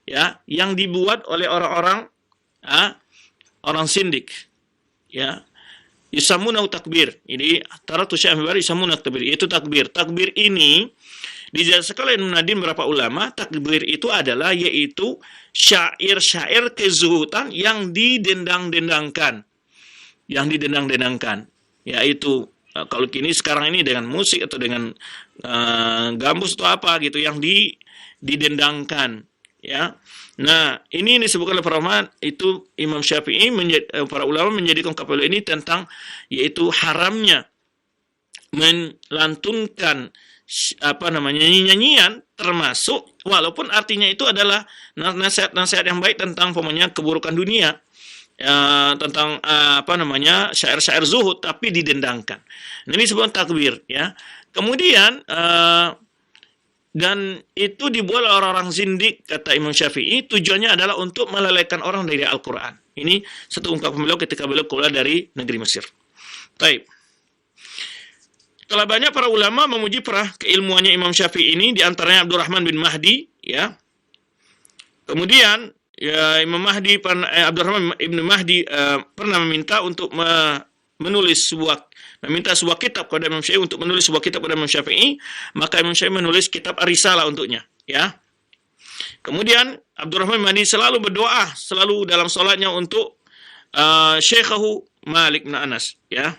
Ya, yang dibuat oleh orang-orang orang sindik, ya, yusammunahu takbir. Jadi taraktu syai'an bi yusammunahu takbir, itu takbir. Takbir ini dijelaskan oleh Nadim beberapa ulama, takbir itu adalah yaitu syair-syair kezuhudan yang didendang-dendangkan. Yang didendang-dendangkan, yaitu kalau kini sekarang ini dengan musik atau dengan gambus atau apa gitu yang didendangkan, ya. Nah, ini disebutkan oleh para ulama, itu Imam Syafi'i, para ulama menjadikan kapal ini tentang yaitu haramnya melantunkan nyanyian, termasuk walaupun artinya itu adalah nasihat-nasihat yang baik tentang keburukan dunia, tentang syair-syair zuhud, tapi didendangkan. Nah, ini disebut takbir, ya. Kemudian dan itu dibuat oleh orang-orang zindik, kata Imam Syafi'i, tujuannya adalah untuk melalaikan orang dari Al-Quran. Ini satu ungkapan beliau ketika beliau keluar dari negeri Mesir. Taib. Telah banyak para ulama memuji keilmuannya Imam Syafi'i ini, diantaranya Abdurrahman bin Mahdi, ya. Kemudian ya, Abdurrahman bin Mahdi pernah meminta untuk meminta sebuah kitab kepada Imam Syafi'i untuk menulis sebuah kitab kepada Imam Syafi'i, maka Imam Syafi'i menulis kitab Ar-Risalah untuknya, ya. Kemudian Abdurrahman bin Mahdi selalu berdoa, selalu dalam salatnya untuk Syekhahu Malik bin Anas, ya.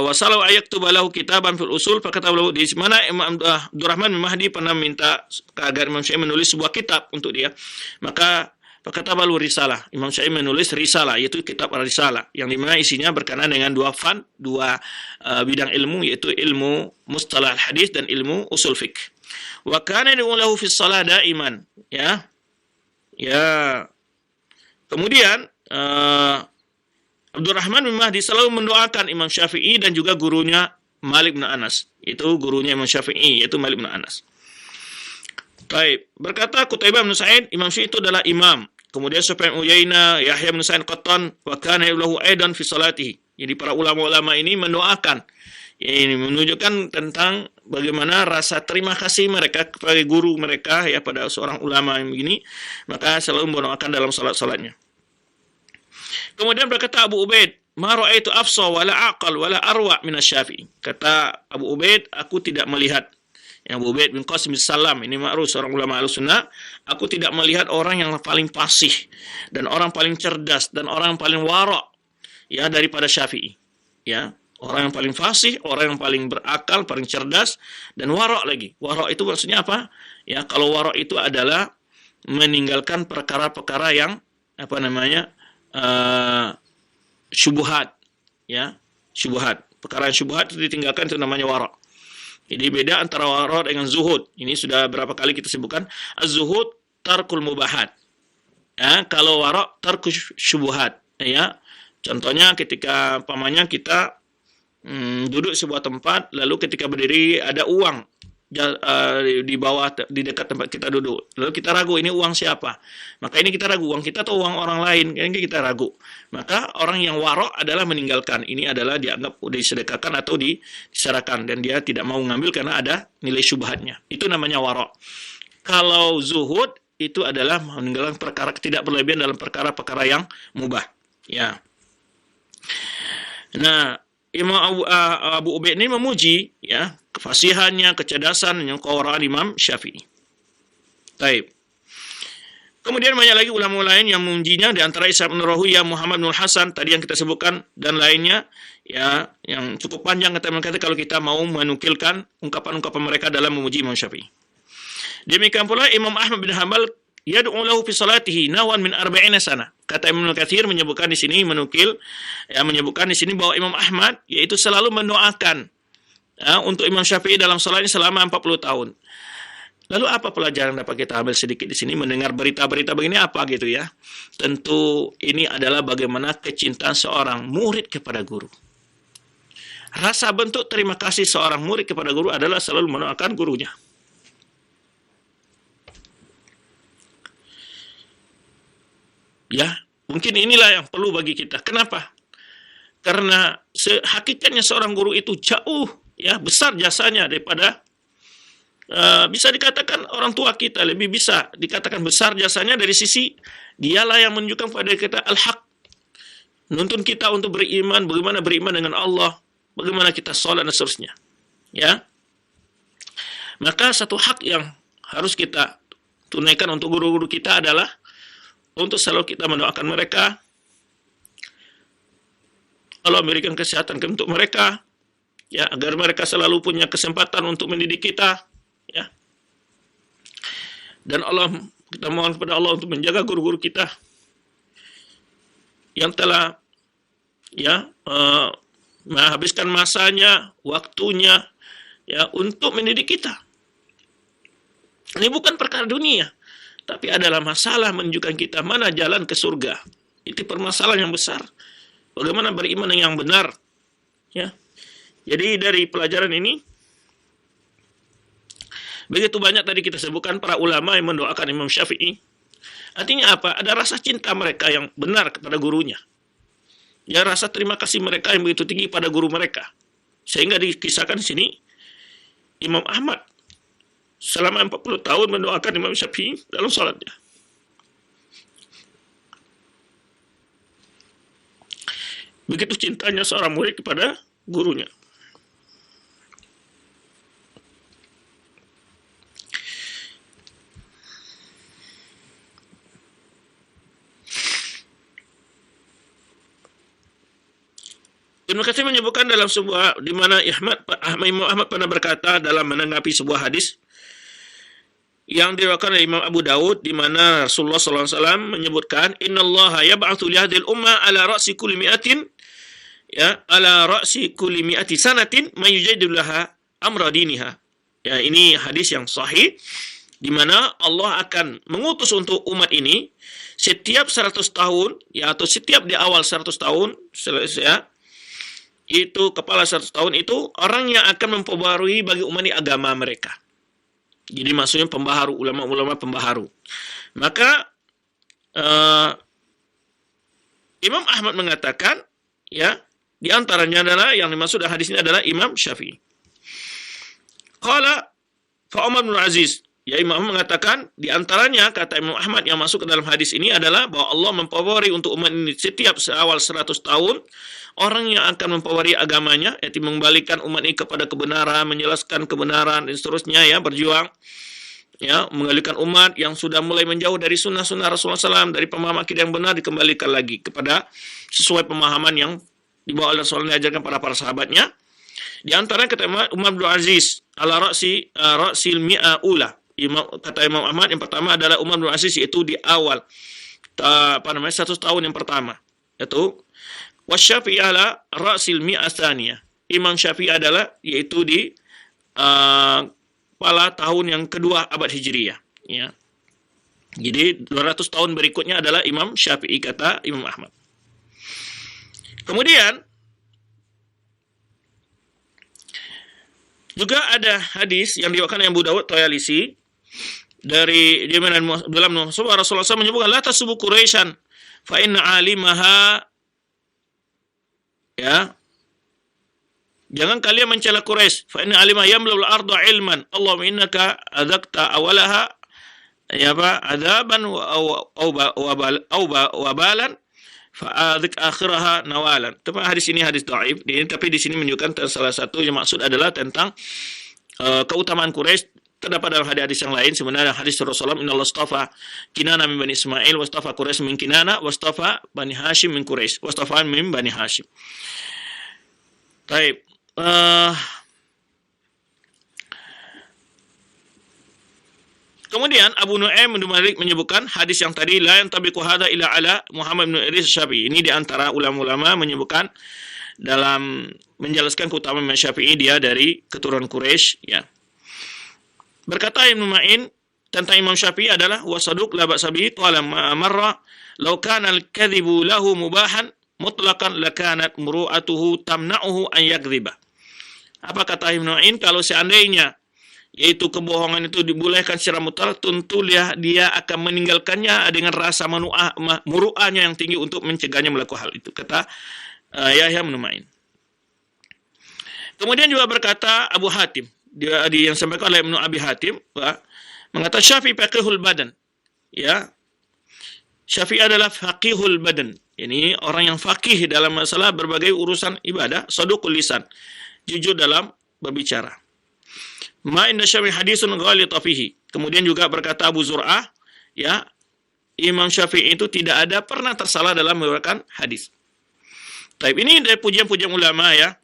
Wasalau ayaktuba lahu kitaban fil usul, fakatabahu, di mana Imam Abdurrahman bin Mahdi pernah minta agar Imam Syafi'i menulis sebuah kitab untuk dia, maka fakatabahu risalah, Imam Syafi'i menulis risalah, yaitu kitab Risalah, yang dimana isinya berkenaan dengan dua bidang ilmu, yaitu ilmu mustalah hadis dan ilmu usul fiqh. Wa kana lahu fi shalah daiman, ya. Kemudian Abdurrahman bin Mahdi selalu mendoakan Imam Syafi'i dan juga gurunya Malik bin Anas. Itu gurunya Imam Syafi'i, yaitu Malik bin Anas. Baik, berkata Qutaibah bin Sa'id, Imam Syafi'i itu adalah imam. Kemudian Sufyan bin Uyainah, Yahya bin Sa'id Qattan, wa kana lahu aidan fi salatihi. Jadi para ulama-ulama ini mendoakan, ini menunjukkan tentang bagaimana rasa terima kasih mereka kepada guru mereka, ya, pada seorang ulama yang begini, maka selalu mendoakan dalam salat-salatnya. Kemudian berkata Abu Ubaid, ma ra'aitu afsa wala aqal wala arwa min asy-Syafi'i. Kata Abu Ubaid, aku tidak melihat, yang Abu Ubaid bin Qasim bin Salam, ini ma'ruf seorang ulama Ahlussunnah, aku tidak melihat orang yang paling fasih dan orang paling cerdas dan orang yang paling wara', ya, daripada Syafi'i. Ya, orang yang paling fasih, orang yang paling berakal, paling cerdas, dan wara' lagi. Wara' itu maksudnya apa? Ya, kalau wara' itu adalah meninggalkan perkara-perkara yang syubhat, ya, syubhat. Perkara yang syubhat itu ditinggalkan, itu namanya wara'. Jadi beda antara wara' dengan zuhud. Ini sudah berapa kali kita sebutkan. Az-zuhud tarkul mubahat. Ya, kalau wara' tarkul syubhat, ya. Contohnya ketika pamannya kita duduk di sebuah tempat, lalu ketika berdiri ada uang di bawah, di dekat tempat kita duduk, lalu kita ragu ini uang siapa, maka ini kita ragu uang kita atau uang orang lain, ini kita ragu, maka orang yang wara' adalah meninggalkan, ini adalah dianggap disedekahkan atau diserahkan, dan dia tidak mau mengambil karena ada nilai syubhatnya, itu namanya wara'. Kalau zuhud itu adalah meninggalkan perkara, tidak berlebihan dalam perkara-perkara yang mubah, ya. Nah, Imam Abu Ubaid ini memuji, ya, kefasihannya, kecerdasan, yang kewaraan Imam Syafi'i. Taib. Kemudian banyak lagi ulama lain yang memujinya, di antara Ishaq bin Rahuya, Muhammad bin Hasan tadi yang kita sebutkan dan lainnya, ya, yang cukup panjang kata kalau kita mau menukilkan ungkapan-ungkapan mereka dalam memuji Imam Syafi'i. Demikian pula Imam Ahmad bin Hanbal, yad'u lahu fi salatihi nawan min 40 sana. Kata Ibnu Katsir menyebutkan di sini menyebutkan di sini bahwa Imam Ahmad yaitu selalu mendoakan untuk Imam Syafi'i dalam salatnya selama 40 tahun. Lalu apa pelajaran dapat kita ambil sedikit di sini mendengar berita-berita begini apa gitu ya? Tentu ini adalah bagaimana kecintaan seorang murid kepada guru. Rasa bentuk terima kasih seorang murid kepada guru adalah selalu mendoakan gurunya. Ya, mungkin inilah yang perlu bagi kita. Kenapa? Karena hakikatnya seorang guru itu jauh ya besar jasanya daripada bisa dikatakan orang tua kita, lebih bisa dikatakan besar jasanya dari sisi dialah yang menunjukkan pada kita al-haq, menuntun kita untuk beriman, bagaimana beriman dengan Allah, bagaimana kita sholat dan seterusnya. Ya, maka satu hak yang harus kita tunaikan untuk guru-guru kita adalah untuk selalu kita mendoakan mereka, Allah memberikan kesehatan untuk mereka, ya, agar mereka selalu punya kesempatan untuk mendidik kita. Ya. Dan kita mohon kepada Allah untuk menjaga guru-guru kita yang telah ya menghabiskan masanya, waktunya ya untuk mendidik kita. Ini bukan perkara dunia, tapi adalah masalah menunjukkan kita mana jalan ke surga. Itu permasalahan yang besar. Bagaimana beriman yang benar. Ya. Jadi dari pelajaran ini begitu banyak tadi kita sebutkan para ulama yang mendoakan Imam Syafi'i. Artinya apa? Ada rasa cinta mereka yang benar kepada gurunya. Ya, rasa terima kasih mereka yang begitu tinggi pada guru mereka. Sehingga dikisahkan di sini Imam Ahmad selama 40 tahun mendoakan Imam Syafi'i dalam salatnya. Begitu cintanya seorang murid kepada gurunya. Ibnu Katsir menyebutkan dalam sebuah di mana Imam Ahmad pernah berkata dalam menanggapi sebuah hadis yang diriwayatkan oleh Imam Abu Dawud di mana Rasulullah SAW menyebutkan innallaha yab'atsu li hadhil umma ala ra'si kulli mi'atin sanatin may yujadilu laha amra diniha. Ya, ini hadis yang sahih di mana Allah akan mengutus untuk umat ini setiap 100 tahun ya, atau setiap di awal 100 tahun ya, itu kepala 100 tahun itu orang yang akan memperbarui bagi umat ini agama mereka. Jadi maksudnya pembaharu, ulama-ulama pembaharu. Maka Imam Ahmad mengatakan ya, di antaranya adalah yang dimaksud dalam hadis ini adalah Imam Syafi'i. Qala fa Umar bin Aziz, ya, Imam Ahmad mengatakan di antaranya kata Imam Ahmad yang masuk ke dalam hadis ini adalah bahwa Allah memperbarui untuk umat ini setiap awal 100 tahun orang yang akan memperbarui agamanya, yaitu mengembalikan umat ini kepada kebenaran, menjelaskan kebenaran dan seterusnya ya, berjuang ya, mengalihkan umat yang sudah mulai menjauh dari sunnah-sunnah Rasulullah SAW, dari pemahaman akidah yang benar dikembalikan lagi kepada sesuai pemahaman yang dibawa oleh Rasulullah, diajarkan para sahabatnya. Di antara kata Umar bin Aziz ala ra'sil mi'a ula. Kata Imam Ahmad yang pertama adalah Umar bin Aziz, yaitu di awal 100 tahun yang pertama, yaitu wasyafi'i ala ra'sil mi'a tsaniyah. Imam Syafi'i adalah yaitu di pada tahun yang kedua abad Hijriyah ya. Jadi 200 tahun berikutnya adalah Imam Syafi'i kata Imam Ahmad. Kemudian juga ada hadis yang diriwayatkan Abu Dawud Tayalisi dari dalam Rasulullah SAW menyebutkan la tasubbu Quraisyan fa inna alimaha, ya, jangan kalian mencela Quraisy. Fa inna alima yamlul arda ilman. Allahumma innaka adzaqta awalaha ya ba adzaban wa balan fa adzik akhiraha nawalan. Tapi hadis ini hadis dhaif. Tapi di sini menunjukkan salah satu yang maksud adalah tentang keutamaan Quraisy terdapat dalam hadis yang lain sebenarnya hadis Rasulullah inna Allah astafa Kinana min Bani Ismail wastafa Quraisy min Kinana wastafa Bani Hashim min Quraisy wastafa min Bani Hashim. Baik. Kemudian Abu Nu'aim bin Malik menyebutkan hadis yang tadi la yantabiqu hadza illa ala Muhammad bin Idris Syafi'i. Ini di antara ulama-ulama menyebutkan dalam menjelaskan keutamaan Imam Syafi'i dia dari keturunan Quraisy ya. Berkata Ibnu Ma'in tentang Imam Syafi'i adalah wasaduq la ba'sa bihi qala marra law kana al-kadhibu lahu mubahan mutlaqan lakanat muru'atuhu tamna'uhu an yakdhiba. Apa kata Ibnu Ma'in? Kalau seandainya yaitu kebohongan itu dibolehkan secara mutlak, tentu dia akan meninggalkannya dengan rasa muru'ahnya yang tinggi untuk mencegahnya melakukan hal itu, kata Yahya bin Ma'in. Kemudian juga berkata Abu Hatim, yang disampaikan oleh Ibnu Abi Hatim, mengatakan Syafi'i faqihul badan. Ya. Syafi'i adalah faqihul badan. Ini orang yang faqih dalam masalah berbagai urusan ibadah, saduqul lisan, jujur dalam berbicara. Ma inna Syafi'i hadisun ghalita fihi. Kemudian juga berkata Abu Zur'ah, ya, Imam Syafi'i itu tidak ada pernah tersalah dalam meriwayatkan hadis. Baik, ini dari pujian-pujian ulama ya.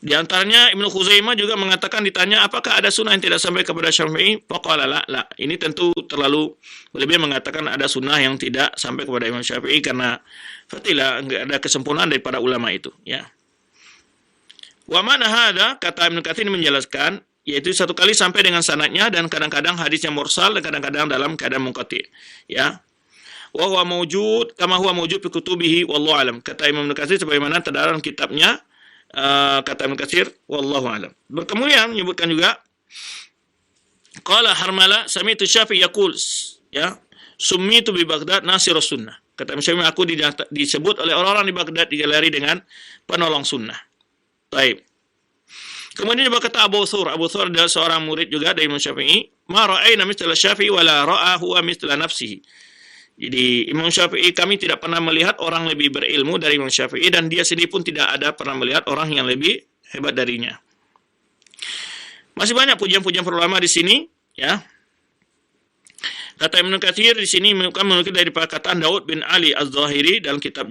Di antaranya Ibnu Khuzaimah juga mengatakan, ditanya apakah ada sunnah yang tidak sampai kepada Syafi'i? Faqala la. Ini tentu terlalu lebih mengatakan ada sunnah yang tidak sampai kepada Imam Syafi'i karena fatilah enggak ada kesempurnaan daripada ulama itu, ya. Wa mana hada, kata Ibnu Katsir menjelaskan, yaitu satu kali sampai dengan sanadnya dan kadang-kadang hadisnya mursal dan kadang-kadang dalam keadaan munqati, ya. Wa huwa mawjud kama huwa mawjud fi kutubihi wallahu alam. Kata Imam Ibnu Katsir sebagaimana terdapat dalam kitabnya, kata Ibnu Katsir wallahu alam. Kemudian menyebutkan juga qala Harmala sami'tu Syafi'i yaqul, ya, summitu bi Baghdad nasirus sunnah. Kata Imam Syafi'i, aku disebut oleh orang-orang di Baghdad digelari dengan penolong sunnah. Baik. Kemudian juga kata Abu Thur. Abu Thur adalah seorang murid juga dari Imam Syafi'i. Ma ra'ayna mithla Syafi'i wa la ra'a huwa mithla nafsihi. Jadi Imam Syafi'i, kami tidak pernah melihat orang lebih berilmu dari Imam Syafi'i dan dia sendiri pun tidak ada pernah melihat orang yang lebih hebat darinya. Masih banyak pujian-pujian para ulama di sini, ya. Kata Ibnu Katsir di sini menukil dari perkataan Daud bin Ali Az-Zahiri dalam kitab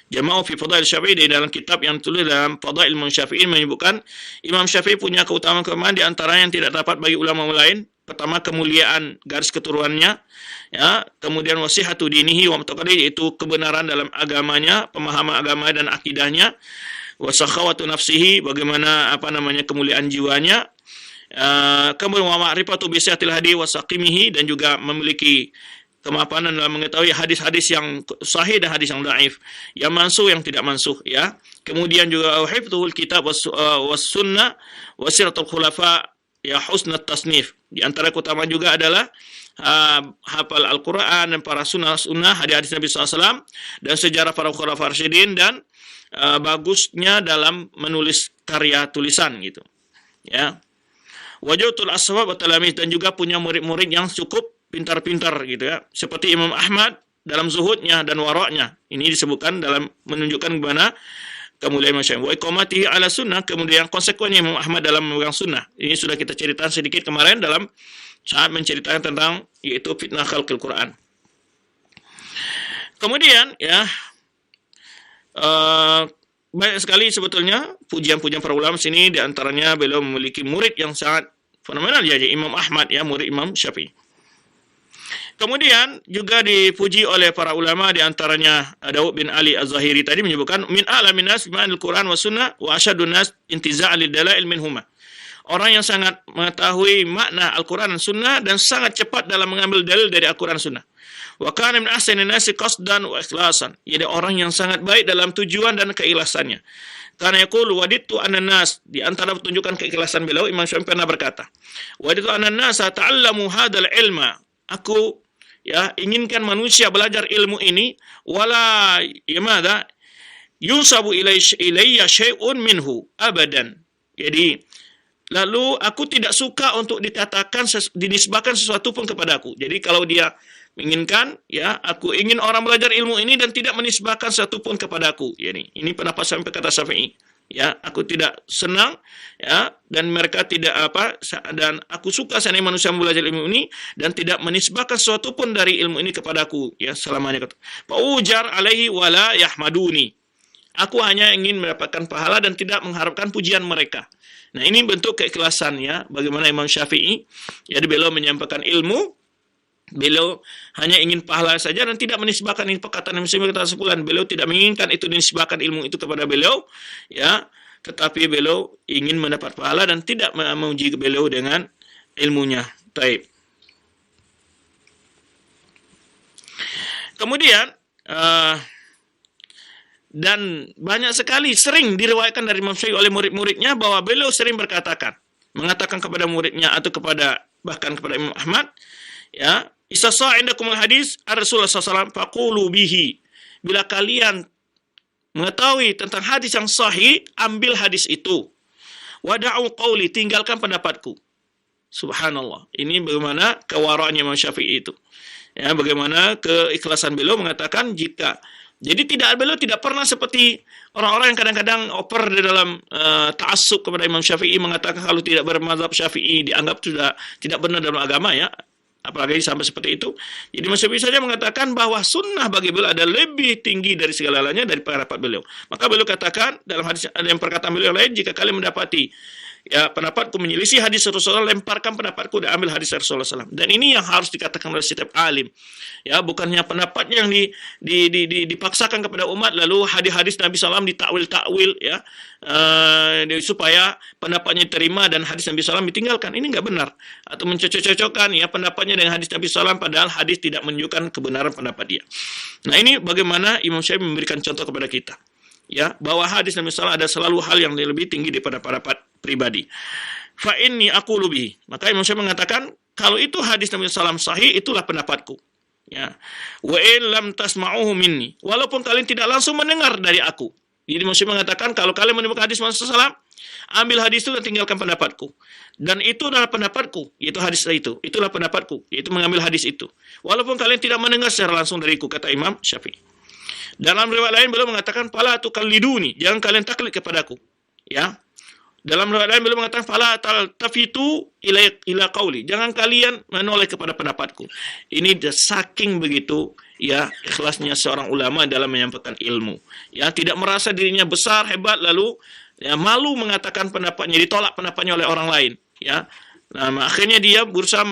Jama'u fi Fadail Syafi'i, di dalam kitab yang tulis dalam Fadail Imam Syafi'i menyebutkan Imam Syafi'i punya keutamaan-keutamaan di antara yang tidak dapat bagi ulama lain. Pertama, kemuliaan garis keturunannya, ya. Kemudian wasihatu dinihi wa mu'taqadihi, yaitu kebenaran dalam agamanya, pemahaman agama dan akidahnya. Wasakhawatu nafsihi, bagaimana kemuliaan jiwanya. Kemudian wa ma'rifatu bi sihhatil hadi wa saqimihi, dan juga memiliki kemapanan dalam mengetahui hadis-hadis yang sahih dan hadis yang dhaif, yang mansuh yang tidak mansuh, ya. Kemudian juga hifdzul kitab was sunnah wa siratul khulafa, ya, husnul tasnif. Di antara keutamaan juga adalah hafal Al-Qur'an dan para sunnah hadis Nabi SAW dan sejarah para khulafa rasyidin, dan bagusnya dalam menulis karya tulisan gitu, ya. Wajutul aswab wa talamiz, dan juga punya murid-murid yang cukup pintar-pintar gitu, ya, seperti Imam Ahmad dalam zuhudnya dan waraknya. Ini disebutkan dalam menunjukkan bagaimana kemuliaan Imam Syafi'i. Wa iqamatihi ala sunnah, kemudian konsekuensi Imam Ahmad dalam memegang sunnah. Ini sudah kita ceritakan sedikit kemarin dalam saat menceritakan tentang yaitu fitnah khalqil Quran. Kemudian, ya, banyak sekali sebetulnya pujian-pujian para ulama sini, di antaranya beliau memiliki murid yang sangat fenomenal, ya, Imam Ahmad, ya, murid Imam Syafi'i. Kemudian juga dipuji oleh para ulama, di antaranya Daud bin Ali Az-Zahiri tadi menyebutkan min a'lamin nas bima'anil Qur'an wa sunnah wa asyadun nas intiza'an lidalail minhuma. Orang yang sangat mengetahui makna Al-Qur'an dan sunnah dan sangat cepat dalam mengambil dalil dari Al-Qur'an dan sunnah. Wa kana min ahsanin nasi qasdan wa ikhlasan. Jadi orang yang sangat baik dalam tujuan dan keikhlasannya. Karena yaqulu wadittu anan nas, di antara tunjukkan keikhlasan beliau, Imam Syafi'i pernah berkata, wadittu anan nas ta'allamu hadzal ilma. Aku, ya, inginkan manusia belajar ilmu ini, wala yamada yunsabu ilayya syai'un minhu abadan. Jadi lalu aku tidak suka untuk dikatakan dinisbahkan sesuatu pun kepadaku. Jadi kalau dia menginginkan, ya, aku ingin orang belajar ilmu ini dan tidak menisbahkan sesuatu pun kepadaku. Ya, ini pendapat sampai kata Syafi'i. Ya, aku tidak senang, ya, dan mereka tidak dan aku suka seandainya manusia belajar ilmu ini dan tidak menisbahkan sesuatu pun dari ilmu ini kepadaku, ya, selamanya. Fa ujar alaihi wala yahmaduni. Aku hanya ingin mendapatkan pahala dan tidak mengharapkan pujian mereka. Nah, ini bentuk keikhlasannya bagaimana Imam Syafi'i, ya, beliau menyampaikan ilmu. Beliau hanya ingin pahala saja dan tidak menisbahkan ini perkataan Muslim kata sepulan. Beliau tidak menginginkan itu dinisbahkan ilmu itu kepada beliau, ya, tetapi beliau ingin mendapat pahala dan tidak memuji beliau dengan ilmunya. Taib. Kemudian dan banyak sekali sering diriwayatkan dari Imam Syafi'i oleh murid-muridnya bahwa beliau sering mengatakan kepada muridnya atau bahkan kepada Imam Ahmad, ya, Isa sa'indakumul hadis Rasulullah SAW faqulu bihi. Bila kalian mengetahui tentang hadis yang sahih, ambil hadis itu. Wada'u qawli, tinggalkan pendapatku. Subhanallah. Ini bagaimana kewara'annya Imam Syafi'i itu. Ya, bagaimana keikhlasan beliau mengatakan jadi beliau tidak pernah seperti orang-orang yang kadang-kadang oper di dalam ta'assub kepada Imam Syafi'i, mengatakan kalau tidak bermazhab Syafi'i dianggap sudah tidak benar dalam agama, ya. Apalagi sampai seperti itu. Jadi Imam Syafi'i saja mengatakan bahwa sunnah bagi beliau ada lebih tinggi dari segala-galanya dari pendapat beliau. Maka beliau katakan dalam hadis ada yang perkataan beliau lain, jika kalian mendapati, ya, pendapatku menyelisih hadis Rasulullah, lemparkan pendapatku dan ambil hadis Rasulullah SAW. Dan ini yang harus dikatakan oleh setiap alim. Ya, bukannya pendapatnya yang dipaksakan kepada umat, lalu hadis-hadis Nabi SAW ditakwil-takwil, ya, supaya pendapatnya diterima dan hadis Nabi SAW ditinggalkan. Ini enggak benar. Atau mencocok-cocokkan, ya, pendapatnya dengan hadis Nabi SAW padahal hadis tidak menunjukkan kebenaran pendapat dia. Nah, ini bagaimana Imam Syafi'i memberikan contoh kepada kita, ya, bahwa hadis Nabi SAW ada selalu hal yang lebih tinggi daripada pendapat pribadi. Fa inni aqulu bihi. Maka Imam Syafi'i mengatakan kalau itu hadis Nabi SAW sahih, itulah pendapatku. Ya. Wa in lam tasma'uhu minni. Walaupun kalian tidak langsung mendengar dari aku. Jadi Imam Syafi'i mengatakan kalau kalian menemukan hadis Rasulullah SAW, ambil hadis itu dan tinggalkan pendapatku. Dan itu adalah pendapatku, yaitu hadis itu. Itulah pendapatku, yaitu mengambil hadis itu. Walaupun kalian tidak mendengar secara langsung dariku, kata Imam Syafi'i. Dalam riwayat lain beliau mengatakan fala tuqalliduni, jangan kalian taklid kepadaku. Ya. Dalam riwayat lain beliau mengatakan fala tafitu ila qauli, jangan kalian menoleh kepada pendapatku. Ini saking begitu, ya, ikhlasnya seorang ulama dalam menyampaikan ilmu. Ya, tidak merasa dirinya besar, hebat, lalu, ya, malu mengatakan pendapatnya, ditolak pendapatnya oleh orang lain, ya. Nah, akhirnya dia berusaha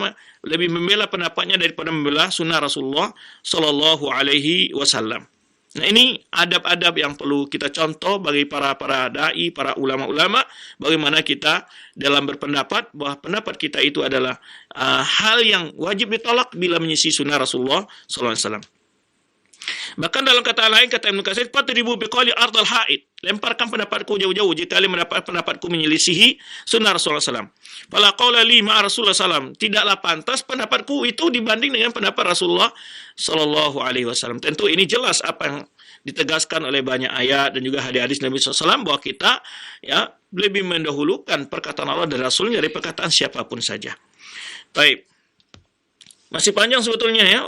lebih membela pendapatnya daripada membela sunnah Rasulullah sallallahu alaihi wasallam. Nah, ini adab-adab yang perlu kita contoh bagi para dai, para ulama-ulama, bagaimana kita dalam berpendapat bahwa pendapat kita itu adalah hal yang wajib ditolak bila menyisi sunnah Rasulullah sallallahu alaihi wasallam. Bahkan dalam kata lain, kata Ibnu Katsir, "Fatribu biqali ardal haid." Lemparkan pendapatku jauh-jauh jika kalian mendapat pendapatku menyelisihi sunnah Rasulullah SAW. Fala qaula li ma'a Rasulullah SAW. Tidaklah pantas pendapatku itu dibanding dengan pendapat Rasulullah sallallahu alaihi wasallam. Tentu ini jelas apa yang ditegaskan oleh banyak ayat dan juga hadis-hadis Nabi SAW bahwa kita, ya, lebih mendahulukan perkataan Allah dan Rasulnya dari perkataan siapapun saja. Baik. Masih panjang sebetulnya, ya,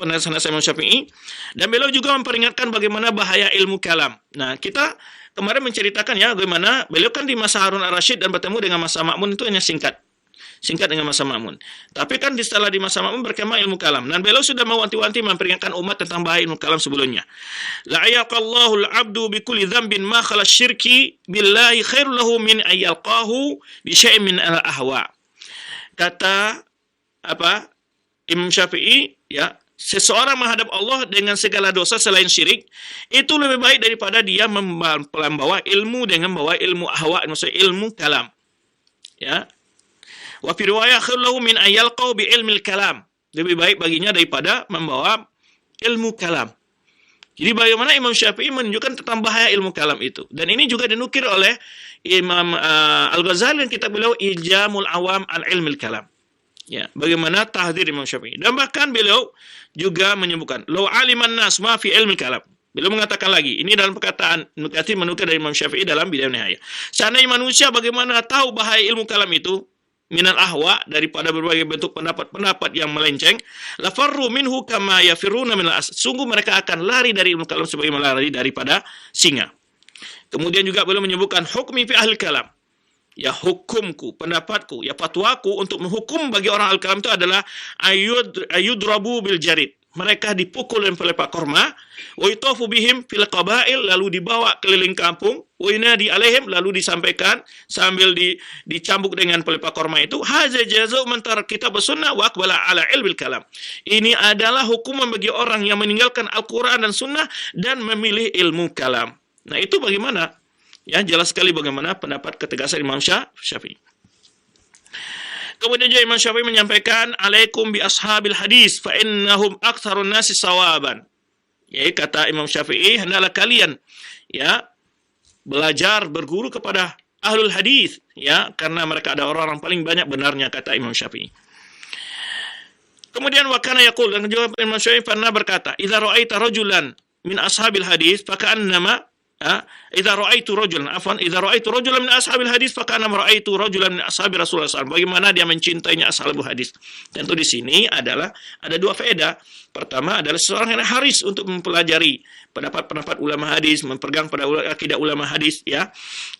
penjelasan Imam Syafi'i. Dan beliau juga memperingatkan bagaimana bahaya ilmu kalam. Nah, kita kemarin menceritakan, ya, bagaimana beliau kan di masa Harun ar-Rasyid dan bertemu dengan masa Ma'mun itu hanya singkat dengan masa Ma'mun. Tapi kan setelah di masa Ma'mun berkembang ilmu kalam. Dan beliau sudah mewanti-wanti memperingatkan umat tentang bahaya ilmu kalam sebelumnya. La'ayaqallahu al-'abdu bikulli dhanbin ma khala syirki billahi khairul lahu min ayyalqahu bi syai'in min al-ahwa. Kata Imam Syafi'i, ya, seseorang menghadap Allah dengan segala dosa selain syirik itu lebih baik daripada dia membawa ilmu dengan membawa ilmu ahwa, maksudnya ilmu kalam. Ya. Wa fi riwayah khairu min ayyalqau bi ilmil kalam. Lebih baik baginya daripada membawa ilmu kalam. Jadi bagaimana Imam Syafi'i menunjukkan tentang bahaya ilmu kalam itu. Dan ini juga dinukir oleh Imam Al-Ghazali dan kitab beliau Iljamul Awam an Ilmil Kalam. Ya, bagaimana tahdzir Imam Syafi'i. Dan bahkan beliau juga menyebutkan, "Law aliman nas ma fi ilmil kalam." Beliau mengatakan lagi, ini dalam perkataan Ibnu Katsir menukil dari Imam Syafi'i dalam Bidayah Nihayah. Seandainya manusia bagaimana tahu bahaya ilmu kalam itu, minal ahwa, daripada berbagai bentuk pendapat-pendapat yang melenceng, la farru minhu kama yafiruna minal asad. Sungguh mereka akan lari dari ilmu kalam sebagaimana lari daripada singa. Kemudian juga beliau menyebutkan hukmi fi ahli kalam. Ya, hukumku, pendapatku, ya fatwaku untuk menghukum bagi orang al-kalam itu adalah ayudrabu bil jarid. Mereka dipukul dengan pelepah korma, wa yutafu bihim fil qabail, lalu dibawa keliling kampung, wa yunadi alaihim, lalu disampaikan sambil dicambuk dengan pelepah korma itu, hadza jazaa'u man taraka kitab sunnah wa aqbala ala ilmil kalam. Ini adalah hukuman bagi orang yang meninggalkan Al-Qur'an dan sunnah dan memilih ilmu kalam. Nah, itu bagaimana? Ya, jelas sekali bagaimana pendapat ketegasan Imam Syafi'i. Kemudian juga Imam Syafi'i menyampaikan, alaikum bi ashabil hadis fa innahum aktsarun nasi sawaban. Ya, kata Imam Syafi'i, hendaklah kalian ya belajar berguru kepada ahlul hadis, ya, karena mereka ada orang-orang paling banyak benarnya, kata Imam Syafi'i. Kemudian wa kana yaqul, dan juga Imam Syafi'i pernah berkata, idza ra'aita rajulan min ashabil hadis fa ka'annama idza ra'aitu rajulan min ashabil hadis fa kana ra'aitu rajulan min ashabi Rasulullah SAW. Bagaimana dia mencintainya ashabul hadis. Tentu di sini adalah ada dua faedah. Pertama adalah seseorang yang haris untuk mempelajari pendapat-pendapat ulama hadis, mempegang pada akidah ulama hadis, ya.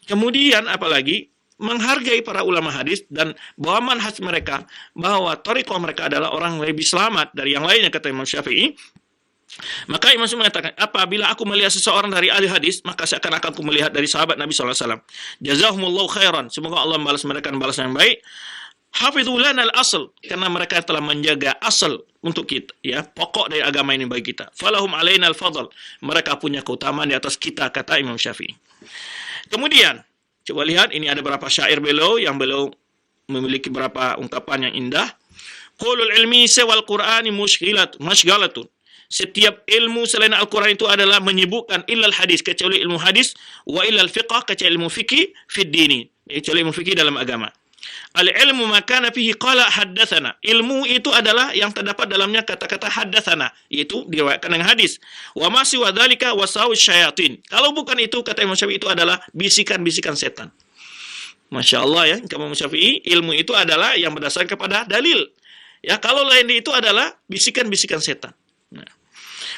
Kemudian apalagi menghargai para ulama hadis dan bahwa manhaj mereka, bahwa thariqah mereka adalah orang yang lebih selamat dari yang lainnya, kata Imam Syafi'i. Maka Imam Syafi'i mengatakan, apabila aku melihat seseorang dari ahli hadis, maka seakan-akan aku melihat dari sahabat Nabi SAW. Jazahumullahu khairan. Semoga Allah membalas mereka balasan yang baik. Hafidhu lana al-asl. Karena mereka telah menjaga asal untuk kita, ya, pokok dari agama ini bagi kita. Falahum alaina al-fadl. Mereka punya keutamaan di atas kita, kata Imam Syafi'i. Kemudian, coba lihat, ini ada beberapa syair beliau yang beliau memiliki beberapa ungkapan yang indah. Qulul ilmi sewal Qur'ani mashghalatun. Setiap ilmu selain Al-Quran itu adalah menyibukkan illal hadis, kecuali ilmu hadis, wa illal fiqh, kecuali ilmu fikih, fid dini, kecuali ilmu fikih dalam agama. Al-ilmu makana fihi qala haddatsana. Ilmu itu adalah yang terdapat dalamnya kata-kata haddatsana, yaitu diriwayatkan dengan hadis. Wa ma siwa dzalika wasawus syayatin. Kalau bukan itu, kata Imam Syafi'i, itu adalah bisikan-bisikan setan. Masya Allah, ya, Imam Syafi'i, ilmu itu adalah yang berdasarkan kepada dalil. Ya, kalau lain itu adalah bisikan-bisikan setan. Nah.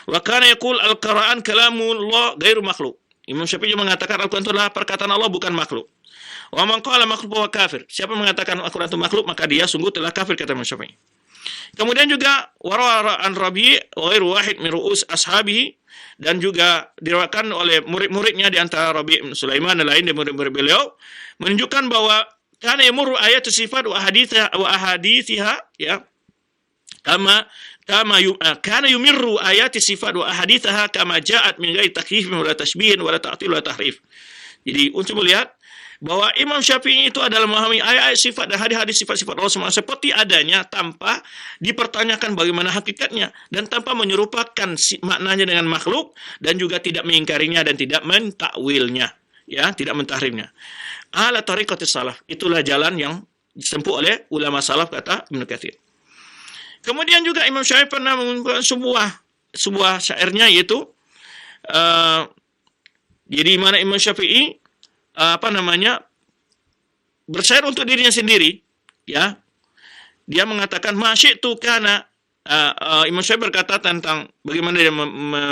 Wa kana yaqul al-Qur'an kalamullah ghairu makhluk. Imam Syafi'i mengatakan Al-Qur'an itu adalah perkataan Allah, bukan makhluk. Wa man qala makhluk wa kafir. Siapa mengatakan Al-Qur'an itu makhluk, maka dia sungguh telah kafir, kata Imam Syafi'i. Kemudian juga warawa an Rabi' wa ghairu wahid min ru'us ashabihi, dan juga diriwayatkan oleh murid-muridnya di antara Rabi' bin Sulaiman dan lain dari murid-murid beliau, menunjukkan bahwa kana yamurru ayatu sifat wa ahadithiha, ya, kana yumirru ayati sifat wa ahadithaha kama ja'at min ghairi takyif wa la tashbih wa la ta'til wa tahrif. Jadi untuk melihat bahwa Imam Syafi'i itu adalah memahami ayat-ayat sifat dan hadis-hadis sifat-sifat Allah SWT seperti adanya, tanpa dipertanyakan bagaimana hakikatnya dan tanpa menyerupakan maknanya dengan makhluk, dan juga tidak mengingkarinya dan tidak mentakwilnya, ya, tidak mentahrimnya. Ala tariqatis salaf, itulah jalan yang ditempuh oleh ulama salaf, kata Ibnu Katsir. Kemudian juga Imam Syafi'i pernah mengumpulkan sebuah syairnya, yaitu jadi mana Imam Syafi'i bersyair untuk dirinya sendiri, ya. Dia mengatakan masyi'tu kana, Imam Syafi'i berkata tentang bagaimana dia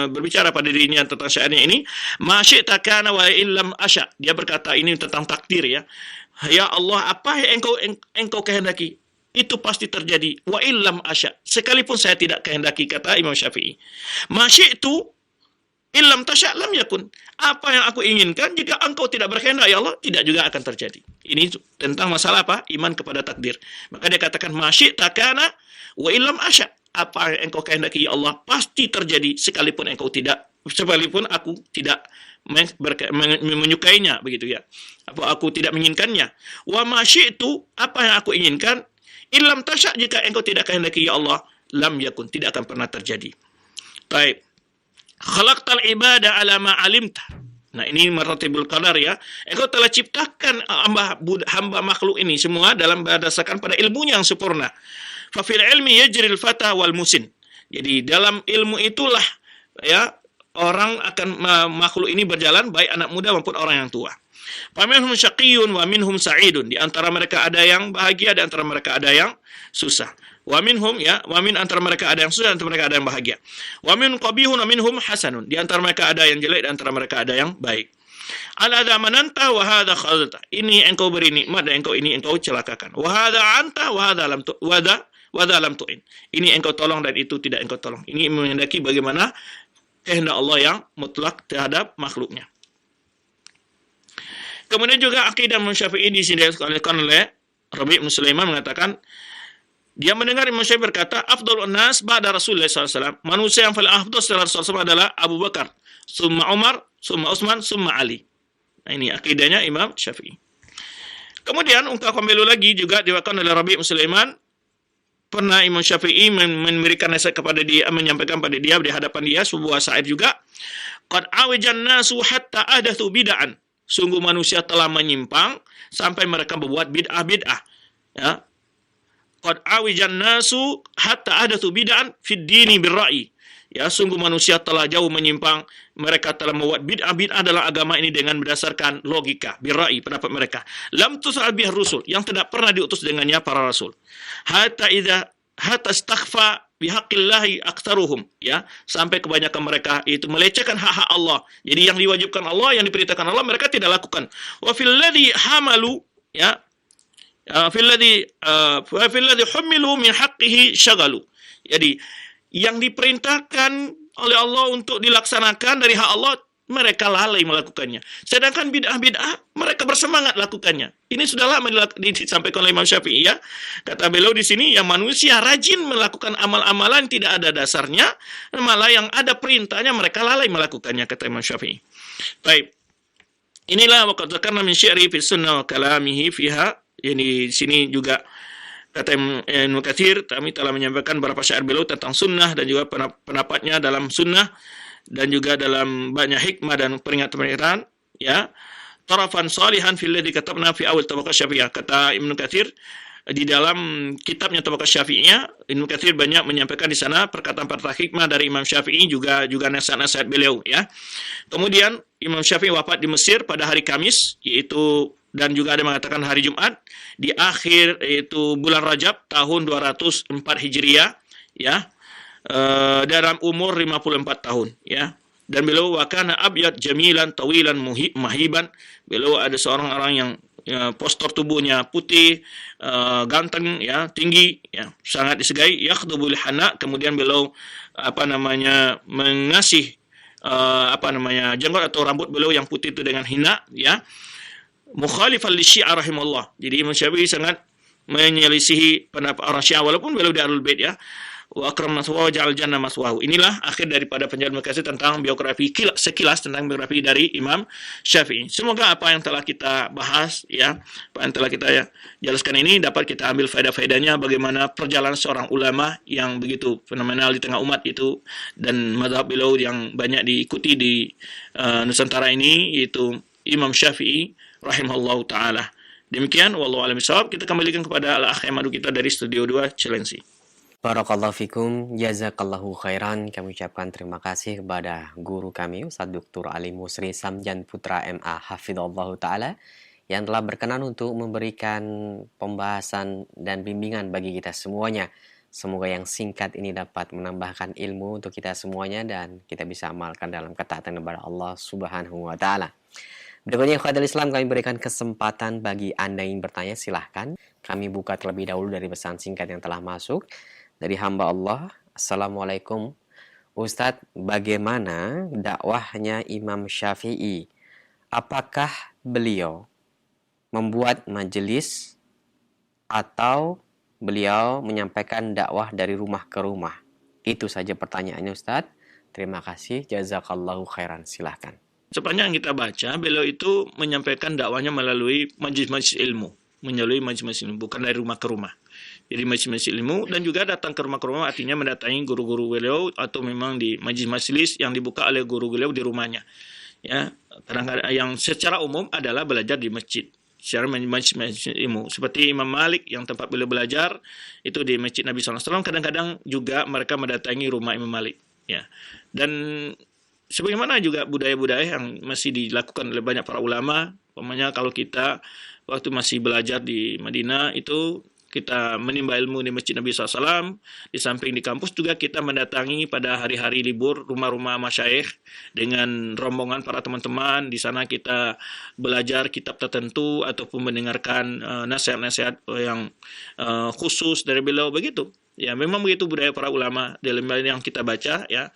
berbicara pada dirinya tentang syairnya ini, masyi'ta kana wa illam asya. Dia berkata ini tentang takdir, ya. Ya Allah, apa yang engkau kehendaki, itu pasti terjadi. Wa illam asya, sekalipun saya tidak kehendaki, kata Imam Syafi'i. Masyi'tu illam tasya' lam yakun. Apa yang aku inginkan, jika engkau tidak berkehendak, ya Allah, tidak juga akan terjadi. Ini tentang masalah apa? Iman kepada takdir. Maka dia katakan masyi'ta kana wa illam asya. Apa yang engkau kehendaki, ya Allah, pasti terjadi, sekalipun aku tidak menyukainya, begitu, ya. Apa aku tidak menginginkannya. Wa masyi'tu, apa yang aku inginkan, illam tasya', jika engkau tidak kehendaki, ya Allah, lam yakun, tidak akan pernah terjadi. Baik. Khalaqtal ibada ala ma alimta. Nah, ini maratibul qadar, ya. Engkau telah ciptakan hamba makhluk ini semua dalam berdasarkan pada ilmunya yang sempurna. Fa fil ilmi yajril fata wal musin. Jadi dalam ilmu itulah, ya, orang akan makhluk ini berjalan, baik anak muda maupun orang yang tua. Faminhum syaqiyyun wa minhum sa'idun. Di antara mereka ada yang bahagia, di antara mereka ada yang susah. Wa minhum, ya, wa min, antara mereka ada yang susah, di antara mereka ada yang bahagia. Wa min qabihun wa minhum hasanun. Di antara mereka ada yang jelek, di antara mereka ada yang baik. Ala hadza mananta wa hadza khadata. Ini engkau beri nikmat dan engkau ini engkau celakakan. Wa hadza anta wa hadza lam tu wa hadza lam tu'in. Ini engkau tolong dan itu tidak engkau tolong. Ini menghendaki bagaimana kehendak Allah yang mutlak terhadap makhluknya. Kemudian juga akidah Imam Syafi'i di sini dikatakan oleh Rabi' bin Sulaiman mengatakan dia mendengar Imam Syafi'i berkata, afdhalun nas ba'da Rasulullah SAW. Manusia yang paling afdal setelah Rasulullah SAW adalah Abu Bakar, summa Umar, summa Utsman, summa Ali. Nah, ini akidahnya Imam Syafi'i. Kemudian ungkapan beliau lagi juga diwakilkan oleh Rabi' bin Sulaiman. Pernah Imam Syafi'i memberikan nasihat kepada dia, menyampaikan pada dia di hadapan dia sebuah syair juga. Qad awajan nasu hatta adatsu bid'an. Sungguh manusia telah menyimpang sampai mereka membuat bid'ah-bid'ah. Ya. Qad awajan nasu hatta adatsu bid'an fid dini birra'i. Ya, sungguh manusia telah jauh menyimpang, mereka telah membuat bid'ah-bid'ah dalam agama ini dengan berdasarkan logika, birra'i, pendapat mereka. Lam tus'al bih rusul, yang tidak pernah diutus dengannya para rasul. Hatta istaghfa bihaqqillahi aktsaruhum, ya, sampai kebanyakan mereka itu melecehkan hak-hak Allah. Jadi yang diwajibkan Allah, yang diperintahkan Allah mereka tidak lakukan. Wa fil ladzi hamalu, ya, fil ladzi humilu min haqqihi syaghalu. Jadi yang diperintahkan oleh Allah untuk dilaksanakan dari hak Allah, mereka lalai melakukannya. Sedangkan bid'ah-bid'ah, mereka bersemangat lakukannya. Ini sudah lama disampaikan oleh Imam Syafi'i, ya. Kata beliau di sini, yang manusia rajin melakukan amal-amalan tidak ada dasarnya, malah yang ada perintahnya mereka lalai melakukannya, kata Imam Syafi'i. Baik. Inilah waqad dzakarna min syi'ri fi sunnah wa kalamihi fiha. Ini di sini juga kata Ibnu Katsir, kami telah menyampaikan beberapa syair beliau tentang sunnah dan juga pendapatnya dalam sunnah dan juga dalam banyak hikmah dan peringatan-peringatan, ya. Tarafan salihan fil ladzi katabna fi awal tabaqat Syafi'iyah. Kata Ibnu Katsir di dalam kitabnya Tabaqat Syafi'iyah, Ibnu Katsir banyak menyampaikan di sana perkataan-perkataan hikmah dari Imam Syafi'i, juga nasihat-nasihat beliau, ya. Kemudian Imam Syafi'i wafat di Mesir pada hari Kamis, yaitu, dan juga ada mengatakan hari Jumat di akhir yaitu bulan Rajab tahun 204 Hijriah, ya. Dalam umur 54 tahun, ya. Dan beliau wakana abyad jamilan tawilan mahiban. Beliau ada seorang orang yang, ya, postur tubuhnya putih, ganteng, ya, tinggi, ya, sangat disukai. Yakhdubul hana, kemudian beliau mengasih jenggot atau rambut beliau yang putih itu dengan hina, ya. Mukhalifan li Syiah rahimahullah. Jadi Imam Syafi'i sangat menyelisihi pendapat orang Syiah walaupun beliau di Ahlul Bait, ya. Wa akram maswahu ja'al jannah maswahu. Inilah akhir daripada penjelasan Makasih tentang biografi sekilas tentang biografi dari Imam Syafi'i. Semoga apa yang telah kita bahas, ya, apa yang telah kita, ya, jelaskan ini dapat kita ambil faedah-faedahnya bagaimana perjalanan seorang ulama yang begitu fenomenal di tengah umat itu, dan mazhab beliau yang banyak diikuti di Nusantara ini, yaitu Imam Syafi'i rahimahullahu taala. Demikian, wallahu a'lam bishawab. Kita kembalikan kepada al-akh Madu kita dari Studio 2 Cilengsi. Barakallahu fikum, jazakallahu khairan. Kami ucapkan terima kasih kepada guru kami Ustaz Dr. Ali Musri Samjan Putra MA Hafidhullah Ta'ala yang telah berkenan untuk memberikan pembahasan dan bimbingan bagi kita semuanya. Semoga yang singkat ini dapat menambahkan ilmu untuk kita semuanya dan kita bisa amalkan dalam ketaatan kepada Allah Subhanahu wa Ta'ala. Berikutnya, ikhwatul Islam, kami berikan kesempatan bagi Anda yang bertanya, silahkan. Kami buka terlebih dahulu dari pesan singkat yang telah masuk dari hamba Allah. Assalamualaikum Ustadz, bagaimana dakwahnya Imam Syafi'i? Apakah beliau membuat majelis atau beliau menyampaikan dakwah dari rumah ke rumah? Itu saja pertanyaannya Ustadz. Terima kasih, jazakallahu khairan. Silahkan. Sepanjang kita baca, beliau itu menyampaikan dakwahnya melalui majlis-majlis ilmu, bukan dari rumah ke rumah. Jadi majlis-majlis ilmu, dan juga datang ke rumah artinya mendatangi guru-guru beliau atau memang di majlis-majlis yang dibuka oleh guru beliau di rumahnya. Ya, kadang-kadang yang secara umum adalah belajar di masjid. Secara majlis ilmu, seperti Imam Malik yang tempat beliau belajar itu di Masjid Nabi SAW. Kadang-kadang juga mereka mendatangi rumah Imam Malik. Ya, dan sebagaimana juga budaya-budaya yang masih dilakukan oleh banyak para ulama. Umpamanya kalau kita waktu masih belajar di Madinah itu kita menimba ilmu di Masjid Nabi SAW. Di samping di kampus juga kita mendatangi pada hari-hari libur rumah-rumah masyayikh dengan rombongan para teman-teman. Di sana kita belajar kitab tertentu ataupun mendengarkan nasihat-nasihat yang khusus dari beliau, begitu. Ya, memang begitu budaya para ulama dalam yang kita baca, ya.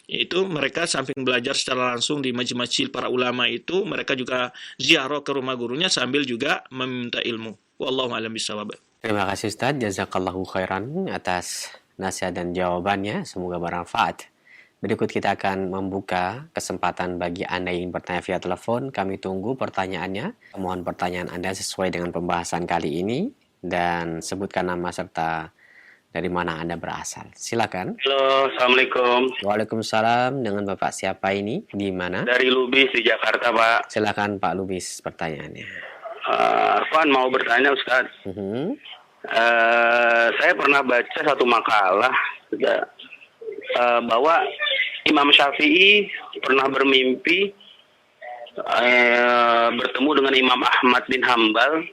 Itu mereka samping belajar secara langsung di majlis-majlis para ulama itu, mereka juga ziarah ke rumah gurunya sambil juga meminta ilmu. Wallahu a'lam bishawab. Terima kasih Ustaz, jazakallahu khairan atas nasihat dan jawabannya, semoga bermanfaat. Berikut kita akan membuka kesempatan bagi Anda yang ingin bertanya via telepon. Kami tunggu pertanyaannya. Mohon pertanyaan Anda sesuai dengan pembahasan kali ini dan sebutkan nama serta dari mana Anda berasal. Silakan. Halo, Assalamualaikum. Waalaikumsalam. Dengan Bapak siapa ini? Di mana? Dari Lubis di Jakarta, Pak. Silakan Pak Lubis pertanyaannya. Afwan mau bertanya, Ustaz. Saya pernah baca satu makalah bahwa Imam Syafi'i pernah bermimpi bertemu dengan Imam Ahmad bin Hambal.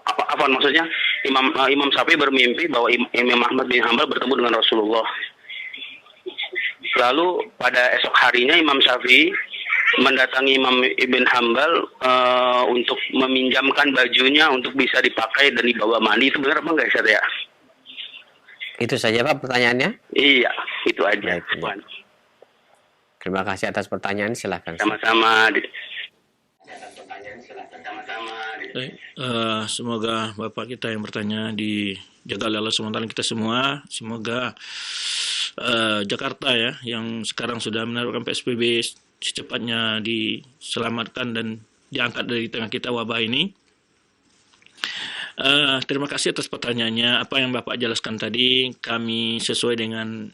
Apa maksudnya? Imam Syafi'i bermimpi bahwa Imam Ahmad bin Hambal bertemu dengan Rasulullah. Lalu pada esok harinya Imam Syafi'i mendatangi Imam Ibn Hambal untuk meminjamkan bajunya untuk bisa dipakai dan dibawa mandi. Itu benar apa enggak, Ustaz ya? Itu saja Pak pertanyaannya? Iya, itu aja. Baik. Terima kasih atas pertanyaan, silakan. Sama-sama. Semoga Bapak kita yang bertanya dijaga oleh Allah SWT, kita semua. Semoga Jakarta ya, yang sekarang sudah menerapkan PSBB secepatnya diselamatkan dan diangkat dari tengah kita wabah ini. Terima kasih atas pertanyaannya. Apa yang Bapak jelaskan tadi, kami sesuai dengan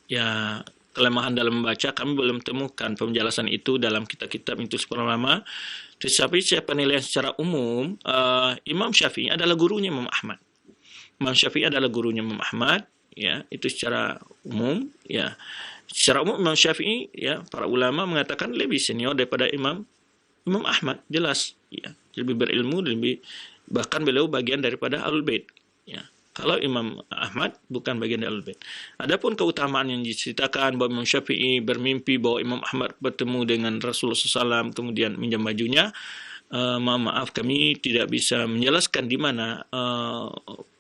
ya kelemahan dalam membaca, kami belum temukan penjelasan itu dalam kitab-kitab itu para ulama. Tetapi saya penilaian secara umum, Imam Syafi'i adalah gurunya Imam Ahmad. Imam Syafi'i adalah gurunya Imam Ahmad, ya, itu secara umum, ya. Secara umum Imam Syafi'i, ya, para ulama mengatakan lebih senior daripada Imam Ahmad, jelas, ya. Lebih berilmu, bahkan beliau bagian daripada Ahlul Bait, ya. Kalau Imam Ahmad bukan bagian dari Ahlul Bait. Adapun keutamaan yang diceritakan bahwa Imam Syafi'i bermimpi bahwa Imam Ahmad bertemu dengan Rasulullah SAW kemudian minjam bajunya, maaf kami tidak bisa menjelaskan di mana,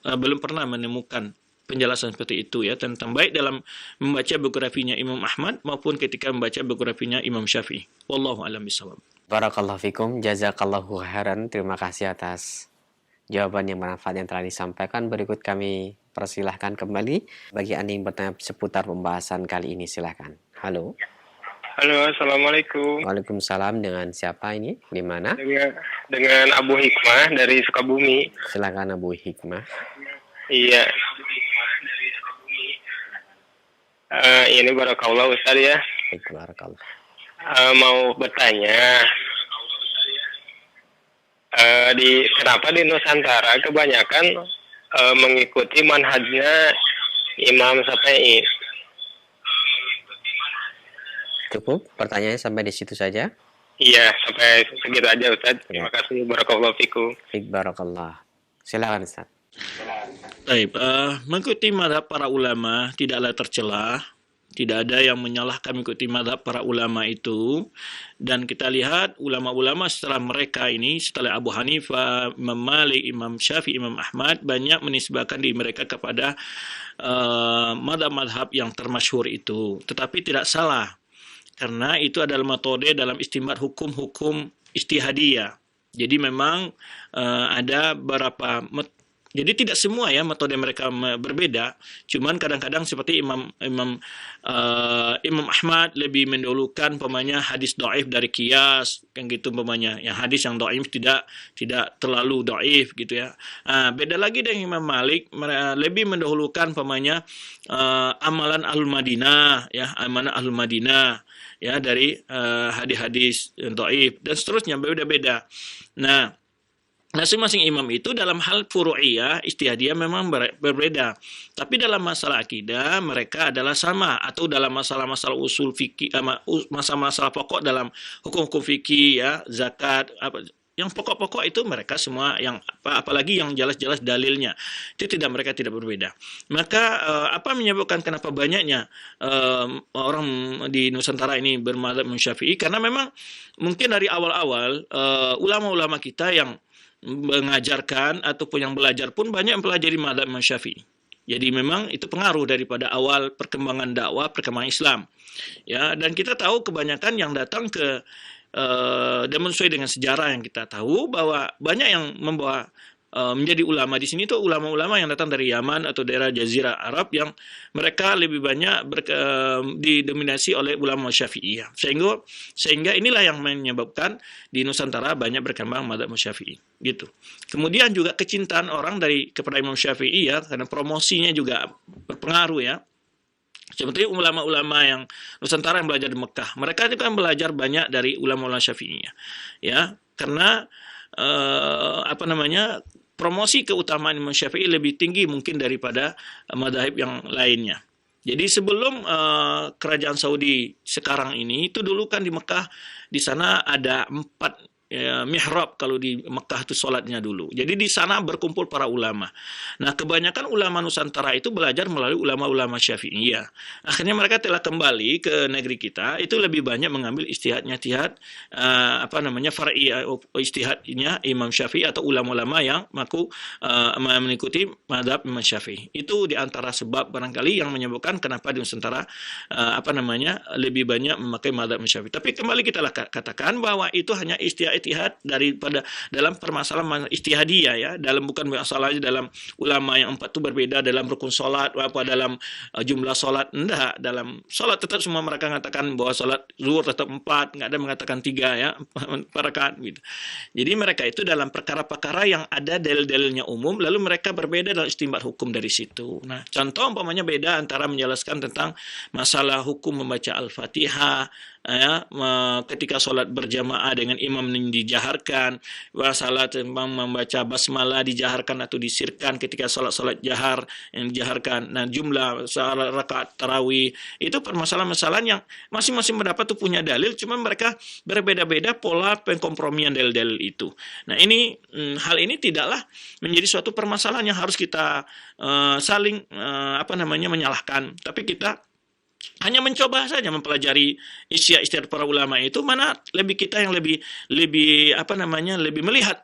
belum pernah menemukan penjelasan seperti itu ya, tentang baik dalam membaca biografinya Imam Ahmad maupun ketika membaca biografinya Imam Syafi'i. Wallahu a'lam bishawab. Barakallahu fikum, jazakallahu khairan. Terima kasih atas jawaban yang bermanfaat yang telah disampaikan. Berikut kami persilahkan kembali bagi Anda yang bertanya seputar pembahasan kali ini, silahkan. Halo. Halo, Assalamualaikum. Waalaikumsalam. Dengan siapa ini? Di mana? Dengan Abu Hikmah dari Sukabumi. Silakan Abu Hikmah. Iya. Ini barakallah Ustaz ya. Barakallah. Mau bertanya. Kenapa di Nusantara kebanyakan mengikuti manhajnya Imam Syafi'i? Cukup pertanyaannya sampai di situ saja. Iya, sampai segitu aja Ustaz. Terima kasih, barakallahu fikum. Barakallah. Silakan Ustaz. Baik, mengikuti mazhab para ulama tidaklah tercela. Tidak ada yang menyalahkan mengikuti mazhab para ulama itu. Dan kita lihat ulama-ulama setelah mereka ini, setelah Abu Hanifah, Imam Malik, Imam Syafi'i, Imam Ahmad, banyak menisbahkan diri mereka kepada mazhab-mazhab yang termasyhur itu. Tetapi tidak salah, karena itu adalah metode dalam istinbat hukum-hukum ijtihadiyah. Jadi memang ada beberapa jadi tidak semua ya metode mereka berbeda. Cuman kadang-kadang seperti Imam Ahmad lebih mendahulukan pemanya hadis dhaif dari qiyas, kan gitu pemanya. Yang hadis yang dhaif tidak terlalu dhaif gitu ya. Beda lagi dengan Imam Malik, lebih mendahulukan pemanya amalan Ahlul Madinah ya, amalan Ahlul Madinah ya dari hadis-hadis dhaif dan seterusnya, beda-beda. Nah, masing-masing imam itu dalam hal furu'iyah, istihadiyah memang berbeda. Tapi dalam masalah akidah mereka adalah sama, atau dalam masalah-masalah usul fikih, masalah-masalah pokok dalam hukum-hukum fikih ya, zakat, Yang pokok-pokok itu mereka semua yang apalagi yang jelas-jelas dalilnya itu mereka tidak berbeda. Maka apa menyebabkan kenapa banyaknya orang di Nusantara ini bermadzhab Syafi'i? Karena memang mungkin dari awal-awal ulama-ulama kita yang mengajarkan ataupun yang belajar pun banyak mempelajari madzhab Syafi'i. Jadi memang itu pengaruh daripada awal perkembangan dakwah, perkembangan Islam. Ya, dan kita tahu kebanyakan yang datang ke dan sesuai dengan sejarah yang kita tahu bahwa banyak yang membawa menjadi ulama di sini itu ulama-ulama yang datang dari Yaman atau daerah Jazirah Arab yang mereka lebih banyak didominasi oleh ulama Syafi'iyah. Sehingga inilah yang menyebabkan di Nusantara banyak berkembang madzhab Syafi'i gitu. Kemudian juga kecintaan orang kepada Imam Syafi'i ya, karena promosinya juga berpengaruh ya. Seperti ulama-ulama yang Nusantara yang belajar di Mekah, mereka juga belajar banyak dari ulama-ulama Syafi'iyah. Ya, karena promosi keutamaan Imam Syafi'i lebih tinggi mungkin daripada mazhab yang lainnya. Jadi sebelum kerajaan Saudi sekarang ini, itu dulu kan di Mekah, di sana ada 4 mihrab kalau di Mekah itu sholatnya dulu. Jadi di sana berkumpul para ulama. Nah, kebanyakan ulama Nusantara itu belajar melalui ulama-ulama Syafi'iyah. Akhirnya mereka telah kembali ke negeri kita, itu lebih banyak mengambil istihadnya far'i istihadnya Imam Syafi'i atau ulama-ulama yang mengikuti mazhab Imam Syafi'i. Itu di antara sebab barangkali yang menyebabkan kenapa di Nusantara lebih banyak memakai mazhab Imam Syafi'i. Tapi kembali kita katakan bahwa itu hanya istihad daripada dalam permasalahan istihadiyah ya, bukan masalahnya dalam ulama yang 4 itu berbeda dalam rukun solat dalam jumlah solat, enggak, dalam solat tetap semua mereka mengatakan bahwa solat zuhur tetap 4, enggak ada mengatakan 3 ya, 4 rakaat gitu. Jadi mereka itu dalam perkara-perkara yang ada dalil-dalilnya umum, lalu mereka berbeda dalam istinbat hukum dari situ. Nah, contoh umpamanya beda antara menjelaskan tentang masalah hukum membaca Al-Fatihah ya, ketika sholat berjamaah dengan imam dijaharkan, masalah tentang membaca basmalah dijaharkan atau disirkan ketika sholat jahar yang dijaharkan. Nah, jumlah rakaat tarawih itu permasalahan-masalahan yang masing-masing pendapat itu punya dalil, cuma mereka berbeda-beda pola pengkompromian dalil-dalil itu. Nah, hal ini tidaklah menjadi suatu permasalahan yang harus kita saling menyalahkan, tapi kita hanya mencoba saja mempelajari istihad para ulama itu, mana kita yang lebih melihat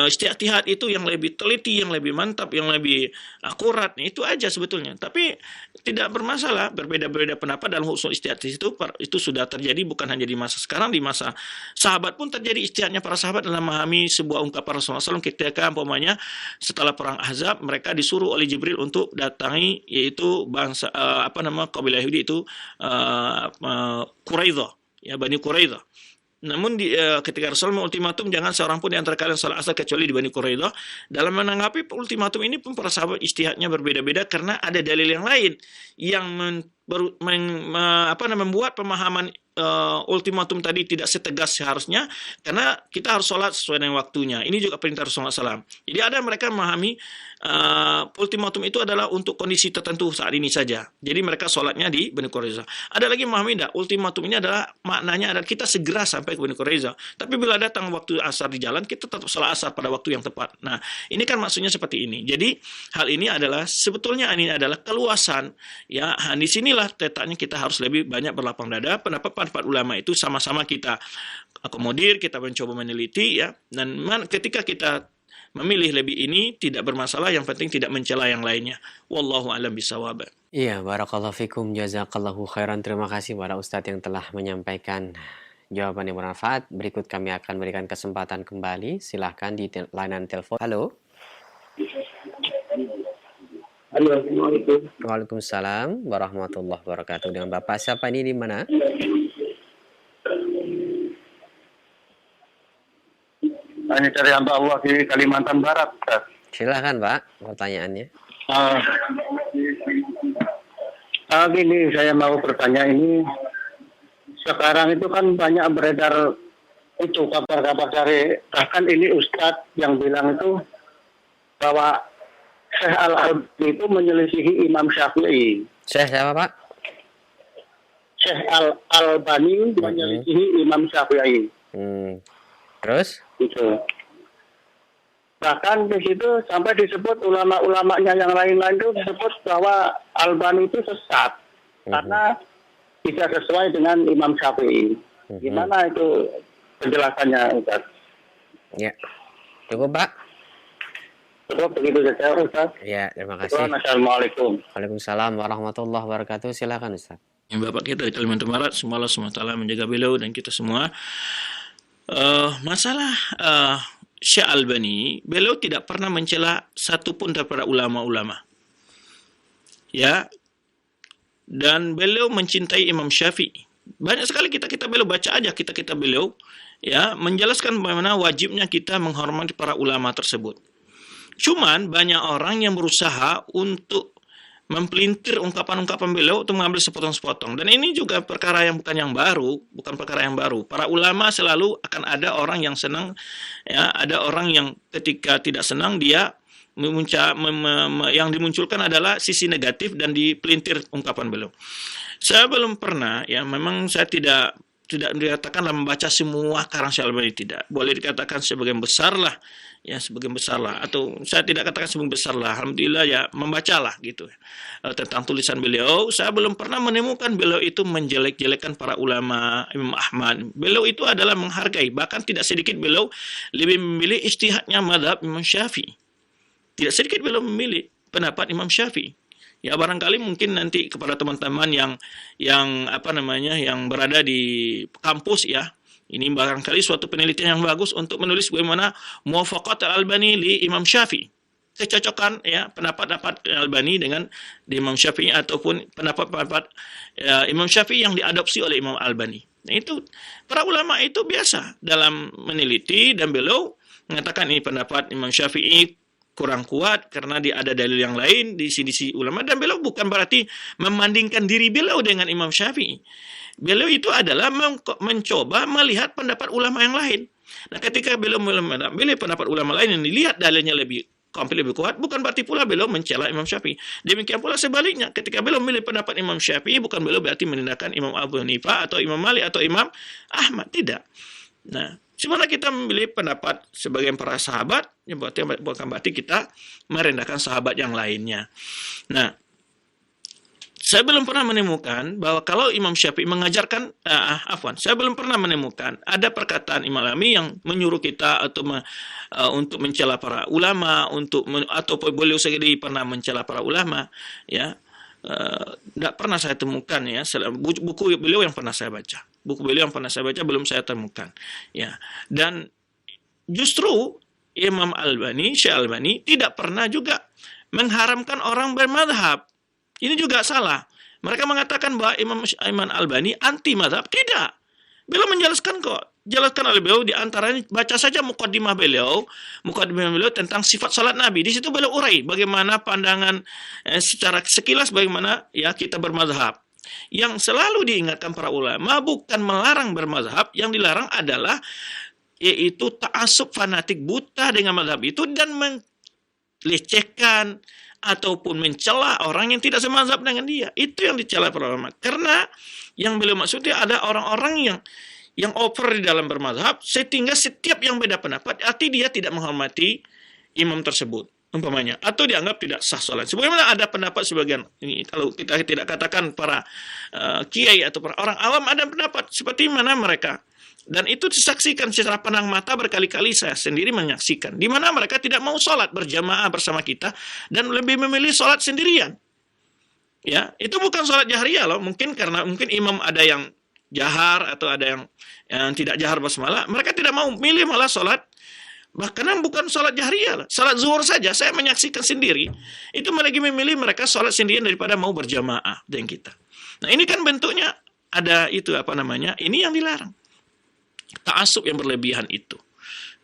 istihad itu yang lebih teliti, yang lebih mantap, yang lebih akurat. Itu aja sebetulnya. Tapi tidak bermasalah berbeda-beda pendapat dalam usul istihad itu sudah terjadi bukan hanya di masa sekarang, di masa sahabat pun terjadi istihadnya para sahabat dalam memahami sebuah ungkapan Rasulullah SAW ketika umpamanya setelah perang Ahzab mereka disuruh oleh Jibril untuk datangi yaitu bangsa kabilah Yahudi itu Quraidah ya, Bani Quraidah. Namun ketika Rasul ultimatum jangan seorang pun di antara kalian salat asar kecuali di Bani Quraidah, dalam menanggapi ultimatum ini pun para sahabat istihadnya berbeda-beda karena ada dalil yang lain yang membuat pemahaman ultimatum tadi tidak setegas seharusnya, karena kita harus sholat sesuai dengan waktunya. Ini juga perintah Rasulullah SAW. Jadi ada mereka memahami ultimatum itu adalah untuk kondisi tertentu saat ini saja. Jadi mereka sholatnya di Bani Quraidah. Ada lagi memahami tidak, ultimatum ini adalah maknanya adalah kita segera sampai ke Bani Quraidah. Tapi bila datang waktu asar di jalan, kita tetap sholat asar pada waktu yang tepat. Nah, ini kan maksudnya seperti ini. Jadi hal ini adalah sebetulnya ini adalah keluasan. Ya, di sinilah letaknya kita harus lebih banyak berlapang dada. Pendapat ulama itu sama-sama kita akomodir, kita mencoba meneliti ya. Dan ketika kita memilih lebih ini tidak bermasalah, yang penting tidak mencela yang lainnya. Wallahu a'lam bishawab. Iya, barakallahu fikum, jazakallahu khairan. Terima kasih para ustadz yang telah menyampaikan jawaban yang bermanfaat. Berikut kami akan berikan kesempatan kembali. Silahkan di layanan telepon. Halo. Halo, Assalamualaikum. Waalaikumsalam warahmatullahi wabarakatuh. Dengan Bapak siapa ini, di mana? Ini dari hamba Allah di Kalimantan Barat. Silahkan Pak, pertanyaannya. Gini, saya mau bertanya ini. Sekarang itu kan banyak beredar itu kabar-kabar dari, bahkan ini Ustadz yang bilang itu bahwa Syekh Al-Albani itu menyelisihi Imam Syafi'i. Syekh siapa Pak? Syekh Al-Albani menyelisihi Imam Syafi'i. Terus? Gitu. Bahkan di situ sampai disebut ulama-ulamanya yang lain-lain itu disebut bahwa Albani itu sesat karena tidak sesuai dengan Imam Syafi'i. Gimana itu penjelasannya, Ustaz? Ya. Cukup, Pak? Cukup begitu saja, Ustaz. Ya, terima kasih. Assalamualaikum. Waalaikumsalam warahmatullahi wabarakatuh. Silakan, Ustaz. Yang Bapak kita di Kalimantan Barat, semoga Allah SWT menjaga beliau dan kita semua. Masalah Syekh Albani, beliau tidak pernah mencela satupun daripada ulama-ulama. Ya, dan beliau mencintai Imam Syafi'i. Banyak sekali kita beliau baca aja kita beliau, ya, menjelaskan bagaimana wajibnya kita menghormati para ulama tersebut. Cuman banyak orang yang berusaha untuk mempelintir ungkapan-ungkapan beliau untuk mengambil sepotong-sepotong. Dan ini juga perkara yang bukan perkara yang baru. Para ulama selalu akan ada orang yang senang, ya, ada orang yang ketika tidak senang dia yang dimunculkan adalah sisi negatif dan dipelintir ungkapan beliau. Saya belum pernah, ya, memang saya tidak dikatakan dalam membaca semua karang Syekh Albani, tidak. Boleh dikatakan sebagian besar lah, ya, sebagian besar lah, atau saya tidak katakan sebagian besar lah, alhamdulillah ya membacalah gitu tentang tulisan beliau. Saya belum pernah menemukan beliau itu menjelek-jelekan para ulama. Imam Ahmad, beliau itu adalah menghargai, bahkan tidak sedikit beliau lebih memilih ijtihadnya mazhab Imam Syafi'i, tidak sedikit beliau memilih pendapat Imam Syafi'i. Ya, barangkali mungkin nanti kepada teman-teman yang berada di kampus, ya, ini barangkali suatu penelitian yang bagus untuk menulis bagaimana muwafaqat Al-Albani li Imam Syafi'i, kecocokan, ya, pendapat Al-Albani dengan Imam Syafi'i ataupun pendapat Imam Syafi'i yang diadopsi oleh Imam Al-Albani. Nah, itu para ulama itu biasa dalam meneliti, dan beliau mengatakan ini pendapat Imam Syafi'i kurang kuat karena ada dalil yang lain di sisi ulama, dan beliau bukan berarti membandingkan diri beliau dengan Imam Syafi'i. Beliau itu adalah mencoba melihat pendapat ulama yang lain. Nah, ketika beliau memilih pendapat ulama lain yang dilihat dalilnya lebih komplit, lebih kuat, bukan berarti pula beliau mencela Imam Syafi'i. Demikian pula sebaliknya, ketika beliau memilih pendapat Imam Syafi'i, bukan beliau berarti menindakkan Imam Abu Hanifah atau Imam Malik atau Imam Ahmad, tidak. Nah, sebenarnya kita memilih pendapat sebagian para sahabat, ya, bukan berarti kita merendahkan sahabat yang lainnya. Nah, saya belum pernah menemukan bahwa kalau Imam Syafi'i mengajarkan, saya belum pernah menemukan ada perkataan Imam Albani yang menyuruh kita atau untuk mencela para ulama, atau beliau sendiri pernah mencela para ulama, ya. Tidak pernah saya temukan, ya, buku beliau yang pernah saya baca. Buku beliau yang pernah saya baca belum saya temukan, ya. Dan justru Imam Albani, Syekh Albani tidak pernah juga mengharamkan orang bermadhab. Ini juga salah. Mereka mengatakan bahwa Imam Albani anti madhab. Tidak. Beliau menjelaskan kok. Jelaskan oleh beliau, di antaranya baca saja mukaddimah beliau tentang sifat salat Nabi. Di situ beliau urai bagaimana pandangan secara sekilas bagaimana, ya, kita bermazhab. Yang selalu diingatkan para ulama bukan melarang bermazhab, yang dilarang adalah yaitu ta'assub fanatik, buta dengan mazhab itu dan melecehkan ataupun mencela orang yang tidak semazhab dengan dia. Itu yang dicela para ulama. Karena yang beliau maksudnya ada orang-orang yang over di dalam bermazhab, sehingga setiap yang beda pendapat, arti dia tidak menghormati imam tersebut, umpamanya, atau dianggap tidak sah sholat. Sebagaimana ada pendapat sebagian, ini kalau kita tidak katakan para kiai atau para orang awam, ada pendapat seperti mana mereka, dan itu disaksikan secara pandang mata berkali-kali, saya sendiri menyaksikan, di mana mereka tidak mau sholat berjamaah bersama kita dan lebih memilih sholat sendirian. Ya, itu bukan sholat jahriyah loh, mungkin karena imam ada yang jahar atau ada yang tidak jahar basmalah, mereka tidak mau milih malah sholat, bahkan bukan sholat jahriyah, sholat zuhur saja saya menyaksikan sendiri, itu lagi memilih mereka sholat sendirian daripada mau berjamaah dengan kita. Nah, ini kan bentuknya ada itu ini yang dilarang, ta'assub yang berlebihan itu,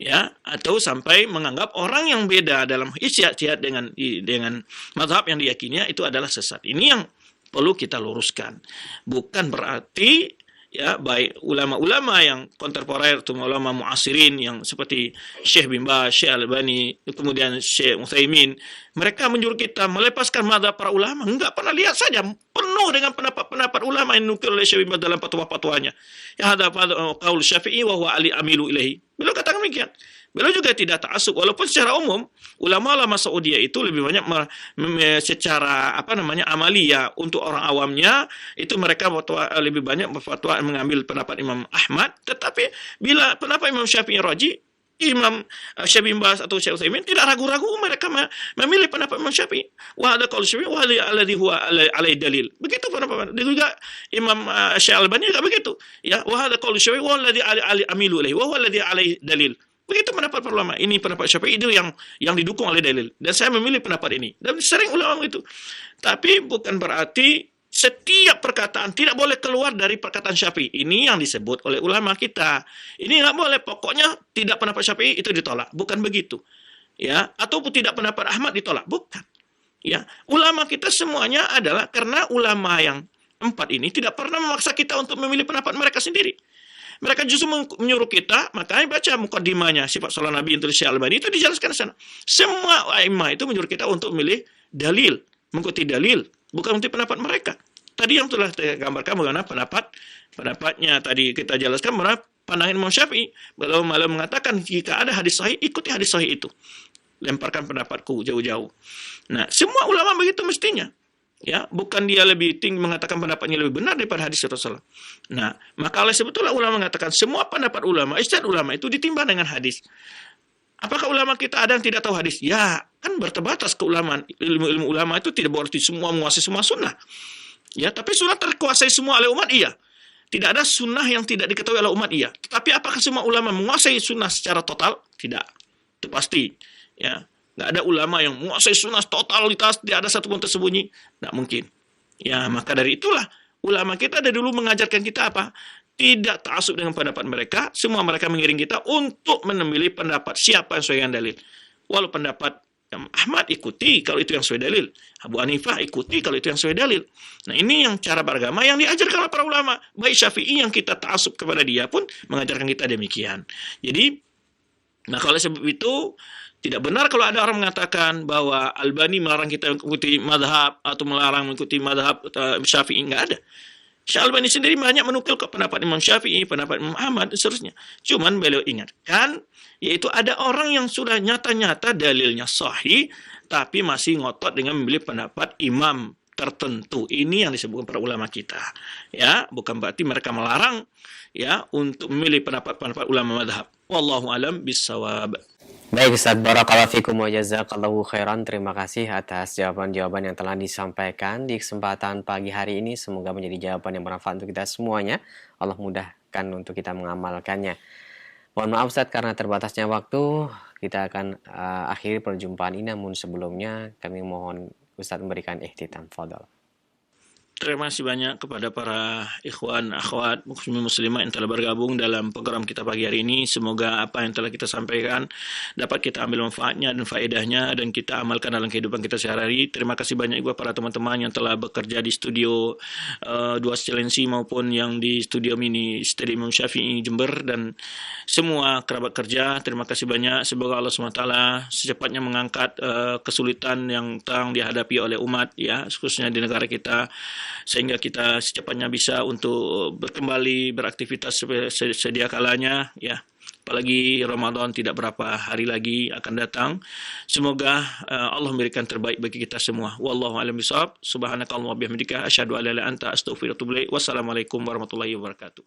ya, atau sampai menganggap orang yang beda dalam ijtihad dengan mazhab yang diyakininya itu adalah sesat. Ini yang perlu kita luruskan. Bukan berarti, ya, baik ulama-ulama yang kontemporer atau ulama muasirin yang seperti Syekh bin Baz, Syekh Albani, kemudian Syekh Utsaimin, mereka menyuruh kita melepaskan mazhab para ulama. Enggak pernah, lihat saja penuh dengan pendapat-pendapat ulama yang nukil oleh Syafi'i dalam fatwa-fatwanya. Ya hadza qaul Syafi'i wa huwa amilu ilaihi. Beliau katakan demikian. Beliau juga tidak ta'assub, walaupun secara umum ulama-ulama Saudi itu lebih banyak secara amalia untuk orang awamnya itu mereka lebih banyak berfatwa mengambil pendapat Imam Ahmad, tetapi bila pendapat Imam Syafi'i raji, Imam Syafi'i Bas atau Syekh Utsaimin tidak ragu-ragu mereka memilih pendapat Imam Syafi'i. Wa hadza qaul Syafi'i wa alladhi huwa alai dalil. Begitu pendapat. Dan juga Imam Syekh Al-Albani juga begitu. Ya, wa hadza qaul Syafi'i wa alladhi amilu ilaihi wa huwa alladhi alai dalil. Begitu pendapat para ulama. Ini pendapat Syafi'i itu yang didukung oleh dalil. Dan saya memilih pendapat ini. Dan sering ulama itu. Tapi bukan berarti setiap perkataan tidak boleh keluar dari perkataan Syafi'i. Ini yang disebut oleh ulama kita. Ini nggak boleh. Pokoknya tidak pendapat Syafi'i itu ditolak. Bukan begitu. Ya, ataupun tidak pendapat Ahmad ditolak. Bukan. Ya, ulama kita semuanya adalah karena ulama yang 4 ini tidak pernah memaksa kita untuk memilih pendapat mereka sendiri. Mereka justru menyuruh kita, makanya baca mukaddimahnya sifat salat Nabi Intul Syekh Al-Albani itu dijelaskan di sana. Semua a'immah itu menyuruh kita untuk memilih dalil, mengikuti dalil, bukan untuk pendapat mereka. Tadi yang telah saya gambarkan bagaimana pendapatnya tadi kita jelaskan bagaimana pandangan Imam Syafi'i. Beliau malah mengatakan jika ada hadis sahih, ikuti hadis sahih itu. Lemparkan pendapatku jauh-jauh. Nah, semua ulama begitu mestinya. Ya, bukan dia lebih tinggi mengatakan pendapatnya lebih benar daripada hadis Rasulullah. Nah, maka oleh sebetulnya ulama mengatakan semua pendapat ulama, ijtihad ulama itu ditimbang dengan hadis. Apakah ulama kita ada yang tidak tahu hadis? Ya, kan berterbatas keulamaan. Ilmu ulama itu tidak berarti semua menguasai semua sunnah. Ya, tapi sunnah terkuasai semua oleh umat, iya. Tidak ada sunnah yang tidak diketahui oleh umat, iya. Tetapi apakah semua ulama menguasai sunnah secara total? Tidak. Itu pasti. Ya. Nggak ada ulama yang menguasai sunnah totalitas, tidak ada satu pun tersembunyi. Nggak mungkin. Ya, maka dari itulah ulama kita dari dulu mengajarkan kita apa? Tidak ta'assub dengan pendapat mereka. Semua mereka mengiring kita untuk memilih pendapat siapa yang sesuai dengan dalil. Walau pendapat Ahmad ikuti kalau itu yang sesuai dalil. Abu Hanifah ikuti kalau itu yang sesuai dalil. Nah, ini yang cara beragama yang diajarkan oleh para ulama. Baik Syafi'i yang kita ta'assub kepada dia pun mengajarkan kita demikian. Jadi, nah kalau sebab itu tidak benar kalau ada orang mengatakan bahwa Albani melarang kita mengikuti madhab atau melarang mengikuti madhab Syafi'i. Enggak ada. Syekh Albani sendiri banyak menukil ke pendapat Imam Syafi'i, pendapat Imam Ahmad, dan seterusnya. Cuman beliau ingatkan, yaitu ada orang yang sudah nyata-nyata dalilnya sahih, tapi masih ngotot dengan memilih pendapat imam tertentu. Ini yang disebutkan para ulama kita. Ya, bukan berarti mereka melarang ya untuk memilih pendapat-pendapat ulama madhab. Wallahu alam bissawab. Baik Ustaz, barakallahu fikum wa jazakallahu khairan. Terima kasih atas jawaban-jawaban yang telah disampaikan di kesempatan pagi hari ini. Semoga menjadi jawaban yang bermanfaat untuk kita semuanya. Allah mudahkan untuk kita mengamalkannya. Mohon maaf Ustaz karena terbatasnya waktu. Kita akan akhiri perjumpaan ini. Namun sebelumnya kami mohon Ustaz memberikan ihtitam. Fadhal. Terima kasih banyak kepada para ikhwan, akhwat, muslimin muslimat yang telah bergabung dalam program kita pagi hari ini. Semoga apa yang telah kita sampaikan dapat kita ambil manfaatnya dan faedahnya dan kita amalkan dalam kehidupan kita sehari-hari. Terima kasih banyak juga para teman-teman yang telah bekerja di studio 2 Excellency maupun yang di studio mini Stadium Syafi'i Jember dan semua kerabat kerja. Terima kasih banyak. Semoga Allah SWT secepatnya mengangkat kesulitan yang tengah dihadapi oleh umat, ya, khususnya di negara kita, sehingga kita secepatnya bisa untuk kembali beraktivitas sedia kalanya, ya. Apalagi Ramadan tidak berapa hari lagi akan datang. Semoga Allah memberikan terbaik bagi kita semua. Wallahu a'lam bishawab. Subhanakallahumma wa bihamdika asyhadu an la ilaha illa anta astaghfiruka wa atubu ilaik. Wassalamualaikum warahmatullahi wabarakatuh.